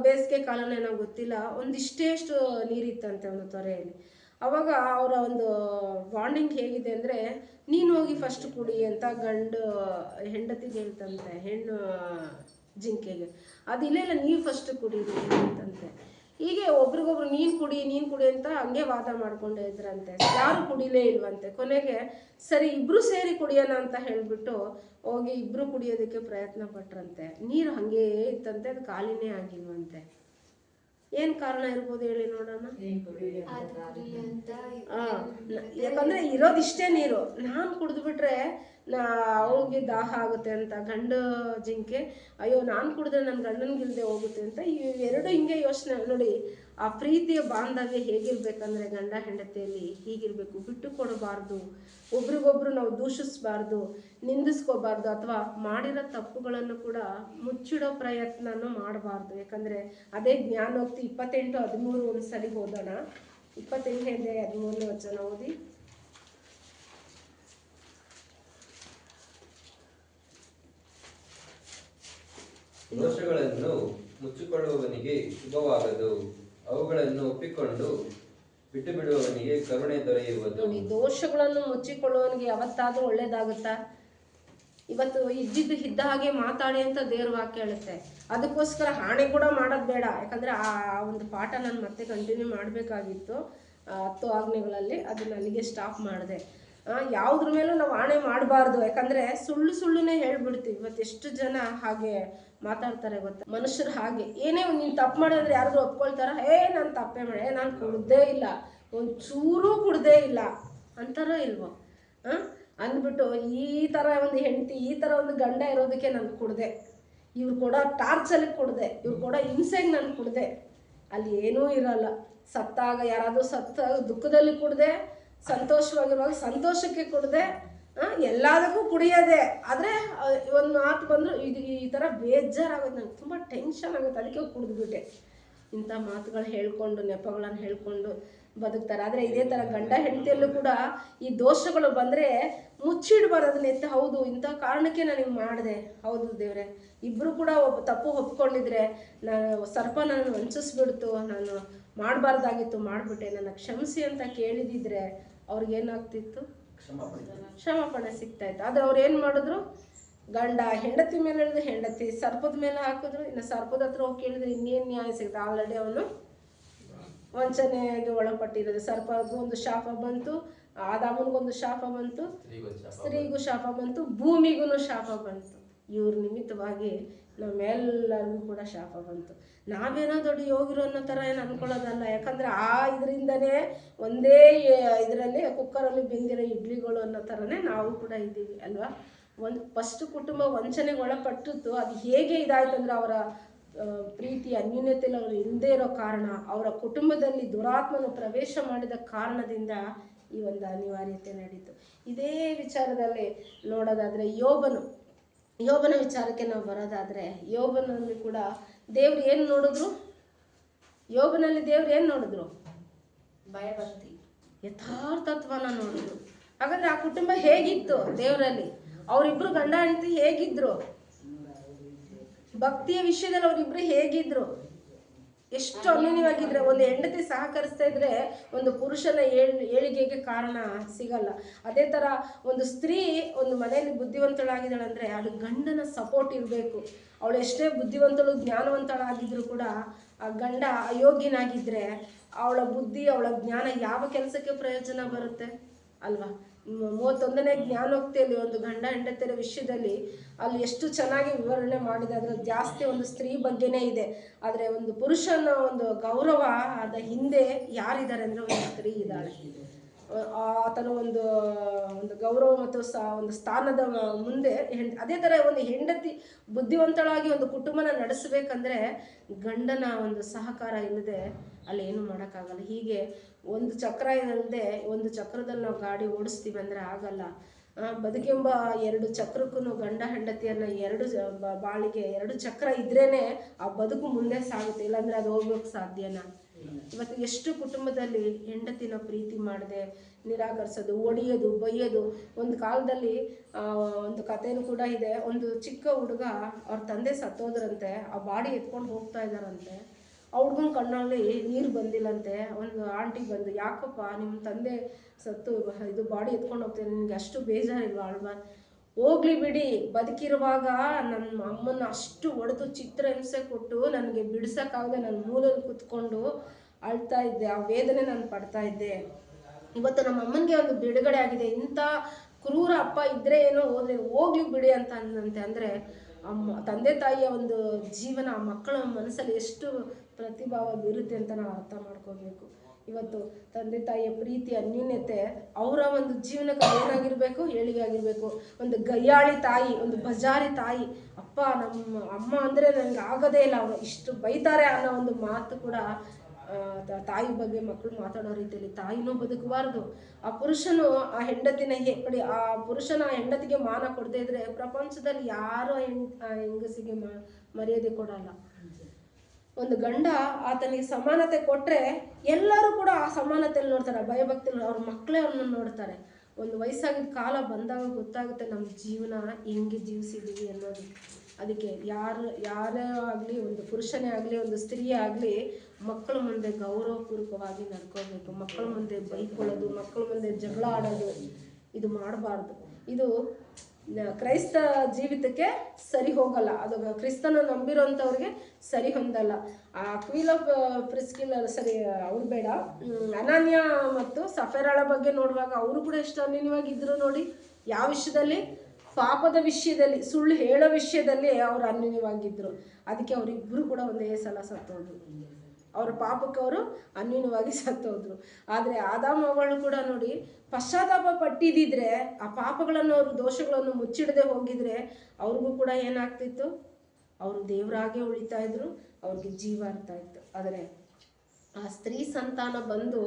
ಬೇಸಿಗೆ ಕಾಲನೇನೋ ಗೊತ್ತಿಲ್ಲ, ಒಂದಿಷ್ಟೇಷ್ಟು ನೀರಿತ್ತಂತೆ ಒಂದು ತೊರೆಯಲ್ಲಿ. ಅವಾಗ ಅವರ ಒಂದು ಬಾಂಡಿಂಗ್ ಹೇಗಿದೆ ಅಂದರೆ, ನೀನು ಹೋಗಿ ಫಸ್ಟ್ ಕುಡಿ ಅಂತ ಗಂಡು ಹೆಂಡತಿಗೆ ಹೇಳ್ತಂತೆ, ಹೆಣ್ಣು ಜಿಂಕೆಗೆ. ಅದಿಲ್ಲ, ನೀವು ಫಸ್ಟ್ ಕುಡೀರಿ ಅಂತಂತೆ. ಹೀಗೆ ಒಬ್ರಿಗೊಬ್ರು ನೀನು ಕುಡಿ ಅಂತ ಹಂಗೆ ವಾದ ಮಾಡ್ಕೊಂಡೇ ಇದ್ರಂತೆ. ಯಾರು ಕುಡಿಲೇ ಇಲ್ವಂತೆ. ಕೊನೆಗೆ ಸರಿ ಇಬ್ಬರು ಸೇರಿ ಕುಡಿಯೋಣ ಅಂತ ಹೇಳಿಬಿಟ್ಟು ಹೋಗಿ ಇಬ್ಬರು ಕುಡಿಯೋದಕ್ಕೆ ಪ್ರಯತ್ನ ಪಟ್ರಂತೆ. ನೀರು ಹಾಗೇ ಇತ್ತಂತೆ, ಅದು ಖಾಲಿನೇ ಆಗಿಲ್ವಂತೆ. ಏನು ಕಾರಣ ಇರ್ಬೋದು ಹೇಳಿ ನೋಡೋಣ. ಯಾಕಂದರೆ ಇರೋದಿಷ್ಟೇ ನೀರು, ನಾನು ಕುಡಿದ್ಬಿಟ್ರೆ ಅವಳಿಗೆ ದಾಹ ಆಗುತ್ತೆ ಅಂತ ಗಂಡು ಜಿಂಕೆ, ಅಯ್ಯೋ ನಾನು ಕುಡಿದ್ರೆ ನನ್ನ ಗಂಡನಿಗಿಲ್ದೆ ಹೋಗುತ್ತೆ ಅಂತ ಇವೆರಡು ಹಿಂಗೆ ಯೋಚನೆ. ನೋಡಿ, ಆ ಪ್ರೀತಿಯ ಬಾಂಧವ್ಯ ಹೇಗಿರ್ಬೇಕಂದ್ರೆ ಗಂಡ ಹೆಂಡತಿಯಲ್ಲಿ ಹೀಗಿರಬೇಕು. ಬಿಟ್ಟು ಕೊಡಬಾರ್ದು, ಒಬ್ರಿಗೊಬ್ರು ನಾವು ದೂಷಿಸಬಾರ್ದು, ನಿಂದಿಸ್ಕೋಬಾರ್ದು, ಅಥವಾ ಮಾಡಿರೋ ತಪ್ಪುಗಳನ್ನು ಕೂಡ ಮುಚ್ಚಿಡೋ ಪ್ರಯತ್ನನೂ ಮಾಡಬಾರ್ದು. ಯಾಕಂದರೆ ಅದೇ ಜ್ಞಾನೋಕ್ತಿ 28:13 ಒಂದು ಸರಿ ಓದೋಣ. 28:13 ವಚನ ಓದಿ. ದೋಷಗಳನ್ನು ಮುಚ್ಚಿಕೊಳ್ಳುವವನಿಗೆ ಶುಭವಾಗದು, ಅವುಗಳನ್ನು ಒಪ್ಪಿಕೊಂಡು ಬಿಟ್ಟು ಬಿಡುವವನಿಗೆ ಕರುಣೆ ದೊರೆಯುವುದು. ನೋಡಿ, ದೋಷಗಳನ್ನು ಮುಚ್ಚಿಕೊಳ್ಳುವವನಿಗೆ ಯಾವತ್ತಾದ್ರೂ ಒಳ್ಳೇದಾಗುತ್ತಾ? ಇವತ್ತು ಇದ್ದಿದ್ದು ಇದ್ದ ಹಾಗೆ ಮಾತಾಡಿ ಅಂತ ದೇವ್ರ ವಾಕ್ಯ ಹೇಳುತ್ತೆ. ಅದಕ್ಕೋಸ್ಕರ ಆಣೆ ಕೂಡ ಮಾಡೋದು ಬೇಡ, ಯಾಕಂದರೆ ಆ ಒಂದು ಪಾಠ ನಾನು ಮತ್ತೆ ಕಂಟಿನ್ಯೂ ಮಾಡಬೇಕಾಗಿತ್ತು 10 ಆಜ್ಞೆಗಳಲ್ಲಿ. ಅದನ್ನ ಅಲ್ಲಿಗೆ ಸ್ಟಾಪ್ ಮಾಡಿದೆ. ಯಾವುದ್ರ ಮೇಲೂ ನಾವು ಆಣೆ ಮಾಡಬಾರ್ದು, ಯಾಕಂದರೆ ಸುಳ್ಳುನೇ ಹೇಳ್ಬಿಡ್ತೀವಿ. ಇವತ್ತು ಎಷ್ಟು ಜನ ಹಾಗೆ ಮಾತಾಡ್ತಾರೆ ಗೊತ್ತಾ, ಮನುಷ್ಯರು ಹಾಗೆ. ಏನೇ ಒಂದು ನೀನು ತಪ್ಪು ಮಾಡಿದ್ರೆ ಯಾರಾದ್ರೂ ಒಪ್ಕೊಳ್ತಾರ, ನಾನು ತಪ್ಪೇ ಮಾಡಿ, ನಾನು ಕುಡ್ದೇ ಇಲ್ಲ, ಒಂದು ಚೂರು ಕುಡ್ದೇ ಇಲ್ಲ ಅಂತಾರೋ ಇಲ್ವೋ ಅಂದ್ಬಿಟ್ಟು ಈ ಥರ ಒಂದು ಹೆಂಡತಿ, ಈ ಥರ ಒಂದು ಗಂಡ ಇರೋದಕ್ಕೆ ನಾನು ಕುಡ್ದೆ, ಇವ್ರು ಕೊಡೋ ಟಾರ್ಚಲ್ಲಿ ಕುಡ್ದೆ, ಇವ್ರು ಕೊಡೋ ಹಿಂಸೆಗೆ ನಾನು ಕುಡ್ದೆ. ಅಲ್ಲಿ ಏನೂ ಇರಲ್ಲ. ಸತ್ತಾಗ ಯಾರಾದರೂ ದುಃಖದಲ್ಲಿ ಕುಡ್ದೆ, ಸಂತೋಷವಾಗಿರುವಾಗ ಸಂತೋಷಕ್ಕೆ ಕುಡ್ದೆ, ಎಲ್ಲದಕ್ಕೂ ಕುಡಿಯೋದೆ. ಆದರೆ ಒಂದು ಮಾತು ಬಂದರೂ ಈ ಥರ ಬೇಜಾರಾಗುತ್ತೆ, ನಂಗೆ ತುಂಬ ಟೆನ್ಷನ್ ಆಗುತ್ತೆ, ಅದಕ್ಕೆ ಕುಡಿದ್ಬಿಟ್ಟೆ. ಇಂಥ ಮಾತುಗಳು ಹೇಳ್ಕೊಂಡು, ನೆಪಗಳನ್ನು ಹೇಳ್ಕೊಂಡು ಬದುಕ್ತಾರೆ. ಆದರೆ ಇದೇ ಥರ ಗಂಡ ಹೆಂಡತಿಯಲ್ಲೂ ಕೂಡ ಈ ದೋಷಗಳು ಬಂದರೆ ಮುಚ್ಚಿಡ್ಬಾರ್ದು ಅದನ್ನ ಎತ್ತ. ಹೌದು, ಇಂಥ ಕಾರಣಕ್ಕೆ ನನಗೆ ಮಾಡಿದೆ, ಹೌದು ದೇವ್ರೆ, ಇಬ್ಬರು ಕೂಡ ತಪ್ಪು ಒಪ್ಕೊಂಡಿದ್ರೆ ಸರ್ಪ ನಾನು ವಂಚಿಸ್ಬಿಡ್ತು, ನಾನು ಮಾಡಬಾರ್ದಾಗಿತ್ತು, ಮಾಡಿಬಿಟ್ಟೆ, ನನ್ನ ಕ್ಷಮಿಸಿ ಅಂತ ಕೇಳಿದಿದ್ರೆ ಅವ್ರಿಗೇನಾಗ್ತಿತ್ತು, ಕ್ಷಮಾಪಣೆ ಸಿಗ್ತಾಯಿತ್ತು. ಆದರೆ ಅವ್ರು ಏನು ಮಾಡಿದ್ರು, ಗಂಡ ಹೆಂಡತಿ ಮೇಲೆ ಹೇಳಿದ್ರು, ಹೆಂಡತಿ ಸರ್ಪದ ಮೇಲೆ ಹಾಕಿದ್ರು. ಇನ್ನು ಸರ್ಪದ ಹತ್ರ ಹೋಗಿ ಕೇಳಿದ್ರೆ ಇನ್ನೇನು ನ್ಯಾಯ ಸಿಗುತ್ತೆ, ಆಲ್ರೆಡಿ ಅವನು ವಂಚನೆಗೆ ಒಳಪಟ್ಟಿರೋದು. ಸರ್ಪಗೂ ಒಂದು ಶಾಪ ಬಂತು, ಆದಾಮನಿಗೊಂದು ಶಾಪ ಬಂತು, ಸ್ತ್ರೀಗೂ ಶಾಪ ಬಂತು, ಭೂಮಿಗೂ ಶಾಪ ಬಂತು. ಇವ್ರ ನಿಮಿತ್ತವಾಗಿ ನಮ್ಮೆಲ್ಲರಿಗೂ ಕೂಡ ಶಾಪ ಬಂತು. ನಾವೇನೋ ದೊಡ್ಡ ಯೋಗಿರು ಅನ್ನೋ ಥರ ಏನು ಅಂದ್ಕೊಳ್ಳೋದಲ್ಲ, ಯಾಕಂದರೆ ಇದರಿಂದನೇ ಒಂದೇ ಇದರಲ್ಲಿ ಕುಕ್ಕರಲ್ಲಿ ಬೆಂದಿರೋ ಇಡ್ಲಿಗಳು ಅನ್ನೋ ಥರನೇ ನಾವು ಕೂಡ ಇದ್ದೀವಿ ಅಲ್ವಾ. ಫಸ್ಟ್ ಕುಟುಂಬ ವಂಚನೆಗೆ ಒಳಪಟ್ಟಿತ್ತು. ಅದು ಹೇಗೆ ಇದಾಯ್ತು ಅಂದರೆ ಅವರ ಪ್ರೀತಿ ಅನ್ಯೂನ್ಯತೆಯಲ್ಲಿ ಅವರು ಇಲ್ಲದೇ ಇರೋ ಕಾರಣ, ಅವರ ಕುಟುಂಬದಲ್ಲಿ ದುರಾತ್ಮನು ಪ್ರವೇಶ ಮಾಡಿದ ಕಾರಣದಿಂದ ಈ ಒಂದು ಅನಿವಾರ್ಯತೆ ನಡೀತು. ಇದೇ ವಿಚಾರದಲ್ಲಿ ನೋಡೋದಾದರೆ ಯೋಬನ ವಿಚಾರಕ್ಕೆ ನಾವು ಬರೋದಾದರೆ, ಯೋಬನಲ್ಲಿ ಕೂಡ ದೇವ್ರು ಏನು ನೋಡಿದ್ರು, ಯೋಬನಲ್ಲಿ ದೇವ್ರು ಏನು ನೋಡಿದ್ರು, ಭಯಭಕ್ತಿ, ಯಥಾರ್ಥತ್ವನ ನೋಡಿದ್ರು. ಹಾಗಾದ್ರೆ ಆ ಕುಟುಂಬ ಹೇಗಿತ್ತು ದೇವರಲ್ಲಿ, ಅವರಿಬ್ರು ಗಂಡ ಹೆಂಡತಿ ಹೇಗಿದ್ರು, ಭಕ್ತಿಯ ವಿಷಯದಲ್ಲಿ ಅವರಿಬ್ರು ಹೇಗಿದ್ರು, ಎಷ್ಟು ಅನ್ಯೋನ್ಯವಾಗಿದ್ರೆ. ಒಂದು ಹೆಂಡತಿ ಸಹಕರಿಸ್ತಾ ಇದ್ರೆ ಒಂದು ಪುರುಷನ ಏಳಿಗೆಗೆ ಕಾರಣ ಸಿಗಲ್ಲ. ಅದೇ ಥರ ಒಂದು ಸ್ತ್ರೀ ಒಂದು ಮನೆಯಲ್ಲಿ ಬುದ್ಧಿವಂತಳಾಗಿದ್ದಾಳೆ ಅಂದರೆ ಅದು ಗಂಡನ ಸಪೋರ್ಟ್ ಇರಬೇಕು. ಅವಳು ಎಷ್ಟೇ ಬುದ್ಧಿವಂತಳು ಜ್ಞಾನವಂತಳಾಗಿದ್ರು ಕೂಡ ಆ ಗಂಡ ಅಯೋಗ್ಯನಾಗಿದ್ದರೆ ಅವಳ ಬುದ್ಧಿ ಅವಳ ಜ್ಞಾನ ಯಾವ ಕೆಲಸಕ್ಕೆ ಪ್ರಯೋಜನ ಬರುತ್ತೆ ಅಲ್ವಾ. 31ನೇ ಜ್ಞಾನೋಕ್ತಿಯಲ್ಲಿ ಒಂದು ಗಂಡ ಹೆಂಡತಿಯರ ವಿಷಯದಲ್ಲಿ ಅಲ್ಲಿ ಎಷ್ಟು ಚೆನ್ನಾಗಿ ವಿವರಣೆ ಮಾಡಿದೆ. ಅದರ ಜಾಸ್ತಿ ಒಂದು ಸ್ತ್ರೀ ಬಗ್ಗೆನೇ ಇದೆ. ಆದರೆ ಒಂದು ಪುರುಷನ ಒಂದು ಗೌರವ ಅದ ಹಿಂದೆ ಯಾರಿದ್ದಾರೆ ಅಂದರೆ ಒಂದು ಸ್ತ್ರೀ ಇದ್ದಾಳೆ. ಆತನ ಒಂದು ಗೌರವ ಮತ್ತು ಒಂದು ಸ್ಥಾನದ ಮುಂದೆ ಅದೇ ಥರ ಒಂದು ಹೆಂಡತಿ ಬುದ್ಧಿವಂತಳಾಗಿ ಒಂದು ಕುಟುಂಬನ ನಡೆಸಬೇಕಂದ್ರೆ ಗಂಡನ ಒಂದು ಸಹಕಾರ ಇಲ್ಲದೆ ಅಲ್ಲಿ ಏನು ಮಾಡೋಕ್ಕಾಗಲ್ಲ. ಹೀಗೆ ಒಂದು ಚಕ್ರ ಇಲ್ಲದೆ ಒಂದು ಚಕ್ರದಲ್ಲಿ ನಾವು ಗಾಡಿ ಓಡಿಸ್ತೀವಿ ಅಂದರೆ ಆಗಲ್ಲ. ಬದುಕೆಂಬ 2 ಚಕ್ರಕ್ಕೂ ಗಂಡ ಹೆಂಡತಿಯನ್ನು ಬಾಳಿಗೆ 2 ಚಕ್ರ ಇದ್ರೇ ಆ ಬದುಕು ಮುಂದೆ ಸಾಗುತ್ತೆ, ಇಲ್ಲಾಂದರೆ ಅದು ಹೋಗ್ಲಿಕ್ಕೆ ಸಾಧ್ಯನಾ? ಇವತ್ತು ಎಷ್ಟು ಕುಟುಂಬದಲ್ಲಿ ಹೆಂಡತಿನ ಪ್ರೀತಿ ಮಾಡದೆ ನಿರಾಕರಿಸೋದು, ಒಡೆಯೋದು, ಬೈಯೋದು. ಒಂದು ಕಾಲದಲ್ಲಿ ಒಂದು ಕಥೆನೂ ಕೂಡ ಇದೆ. ಒಂದು ಚಿಕ್ಕ ಹುಡುಗ ಅವ್ರ ತಂದೆ ಸತ್ತೋದ್ರಂತೆ, ಆ ಬಾಡಿ ಎತ್ಕೊಂಡು ಹೋಗ್ತಾ ಇದ್ದಾರಂತೆ. ಆ ಹುಡುಗನ ಕಣ್ಣಲ್ಲಿ ನೀರು ಬಂದಿಲ್ಲಂತೆ. ಒಂದು ಆಂಟಿ ಬಂದು, ಯಾಕಪ್ಪ ನಿಮ್ಮ ತಂದೆ ಸತ್ತು ಇದು ಬಾಡಿ ಎತ್ಕೊಂಡು ಹೋಗ್ತೇನೆ, ನಿನಗೆ ಅಷ್ಟು ಬೇಜಾರಿಲ್ವಾ ಅಲ್ವಾ? ಹೋಗ್ಲಿ ಬಿಡಿ, ಬದುಕಿರುವಾಗ ನನ್ನ ಅಮ್ಮನ ಅಷ್ಟು ಹೊಡೆದು ಚಿತ್ರಹಿಂಸೆ ಕೊಟ್ಟು ನನಗೆ ಬಿಡಿಸೋಕ್ಕಾಗದೆ ನಾನು ಮೂಲಲ್ಲಿ ಕೂತ್ಕೊಂಡು ಅಳ್ತಾ ಇದ್ದೆ, ಆ ವೇದನೆ ನಾನು ಪಡ್ತಾ ಇದ್ದೆ. ಇವತ್ತು ನಮ್ಮ ಅಮ್ಮನಿಗೆ ಒಂದು ಬಿಡುಗಡೆ ಆಗಿದೆ. ಇಂಥ ಕ್ರೂರ ಅಪ್ಪ ಇದ್ದರೆ ಏನೋ ಹೋಗ್ಲಿ ಬಿಡಿ ಅಂತ ಅಂದಂತೆ. ಅಂದರೆ ತಂದೆ ತಾಯಿಯ ಒಂದು ಜೀವನ ಮಕ್ಕಳ ಮನಸ್ಸಲ್ಲಿ ಎಷ್ಟು ಪ್ರತಿಭಾವ ಬೀರುತ್ತೆ ಅಂತ ನಾವು ಅರ್ಥ ಮಾಡ್ಕೋಬೇಕು. ಇವತ್ತು ತಂದೆ ತಾಯಿಯ ಪ್ರೀತಿ ಅನ್ಯೂನ್ಯತೆ ಅವರ ಒಂದು ಜೀವನಕ್ಕೆ ಏನಾಗಿರಬೇಕು, ಏಳಿಗೆ ಆಗಿರಬೇಕು. ಒಂದು ಗಯ್ಯಾಳಿ ತಾಯಿ, ಒಂದು ಬಜಾರಿ ತಾಯಿ, ಅಪ್ಪ ನಮ್ಮ ಅಮ್ಮ ಅಂದರೆ ನನಗೆ ಆಗೋದೇ ಇಲ್ಲ, ಅವರು ಇಷ್ಟು ಬೈತಾರೆ ಅನ್ನೋ ಒಂದು ಮಾತು ಕೂಡ ತಾಯಿ ಬಗ್ಗೆ ಮಕ್ಕಳು ಮಾತಾಡೋ ರೀತಿಯಲ್ಲಿ ತಾಯಿನೂ ಬದುಕಬಾರ್ದು. ಆ ಪುರುಷನು ಆ ಹೆಂಡತಿನ ಆ ಪುರುಷನ ಆ ಹೆಂಡತಿಗೆ ಮಾನ ಕೊಡದೇ ಇದ್ರೆ ಪ್ರಪಂಚದಲ್ಲಿ ಯಾರು ಆ ಹೆಂಗಸಿಗೆ ಮರ್ಯಾದೆ ಕೊಡಲ್ಲ. ಒಂದು ಗಂಡ ಆತನಿಗೆ ಸಮಾನತೆ ಕೊಟ್ಟರೆ ಎಲ್ಲರೂ ಕೂಡ ಆ ಸಮಾನತೆಯಲ್ಲಿ ನೋಡ್ತಾರೆ, ಭಯಭಕ್ತಿಯಲ್ಲಿ ಅವ್ರ ಮಕ್ಕಳೇ ಅವ್ರನ್ನ ನೋಡ್ತಾರೆ. ಒಂದು ವಯಸ್ಸಾಗಿದ್ದ ಕಾಲ ಬಂದಾಗ ಗೊತ್ತಾಗುತ್ತೆ ನಮ್ಮ ಜೀವನ ಹೆಂಗೆ ಜೀವಿಸಿದ್ದೀವಿ ಅನ್ನೋದು. ಅದಕ್ಕೆ ಯಾರೇ ಆಗಲಿ, ಒಂದು ಪುರುಷನೇ ಆಗಲಿ, ಒಂದು ಸ್ತ್ರೀಯೇ ಆಗಲಿ, ಮಕ್ಕಳ ಮುಂದೆ ಗೌರವಪೂರ್ವಕವಾಗಿ ನಡ್ಕೋಬೇಕು. ಮಕ್ಕಳ ಮುಂದೆ ಬೈಕೊಳ್ಳೋದು, ಮಕ್ಕಳ ಮುಂದೆ ಜಗಳ ಆಡೋದು ಇದು ಮಾಡಬಾರ್ದು. ಇದು ಕ್ರೈಸ್ತ ಜೀವಿತಕ್ಕೆ ಸರಿ ಹೋಗಲ್ಲ, ಅದು ಕ್ರಿಸ್ತನ ನಂಬಿರೋಂಥವ್ರಿಗೆ ಸರಿ ಹೊಂದಲ್ಲ. ಆ ಕ್ವೀಲ್ ಆಫ್ ಪ್ರಿಸ್ಕಿಲ್ ಸರಿ ಅವ್ರು ಬೇಡ, ಅನಾನ್ಯ ಮತ್ತು ಸಫೇರಾಳ ಬಗ್ಗೆ ನೋಡುವಾಗ ಅವರು ಕೂಡ ಎಷ್ಟು ಅನ್ಯೂನ್ಯವಾಗಿದ್ದರು ನೋಡಿ. ಯಾವ ವಿಷಯದಲ್ಲಿ? ಪಾಪದ ವಿಷಯದಲ್ಲಿ, ಸುಳ್ಳು ಹೇಳೋ ವಿಷಯದಲ್ಲಿ ಅವರು ಅನ್ಯೂನ್ಯವಾಗಿದ್ದರು. ಅದಕ್ಕೆ ಅವರಿಬ್ಬರು ಕೂಡ ಒಂದೇ ಸಲ ಸತ್ತೋದ್ರು. ಅವರ ಪಾಪಕ್ಕೆ ಅವರು ಅನ್ಯೂನ್ಯವಾಗಿ ಸತ್ತೋದ್ರು. ಆದರೆ ಆದಾಮ ಅವಳು ಕೂಡ ನೋಡಿ ಪಶ್ಚಾತ್ತಾಪ ಪಟ್ಟಿದ್ದಿದ್ರೆ, ಆ ಪಾಪಗಳನ್ನು ಅವರು ದೋಷಗಳನ್ನು ಮುಚ್ಚಿಡದೆ ಹೋಗಿದ್ರೆ ಅವ್ರಿಗೂ ಕೂಡ ಏನಾಗ್ತಿತ್ತು? ಅವರು ದೇವರಾಗೆ ಉಳಿತಾ ಇದ್ರು, ಅವ್ರಿಗೆ ಜೀವ ಇರ್ತಾ ಇತ್ತು. ಆದರೆ ಆ ಸ್ತ್ರೀ ಸಂತಾನ ಬಂದು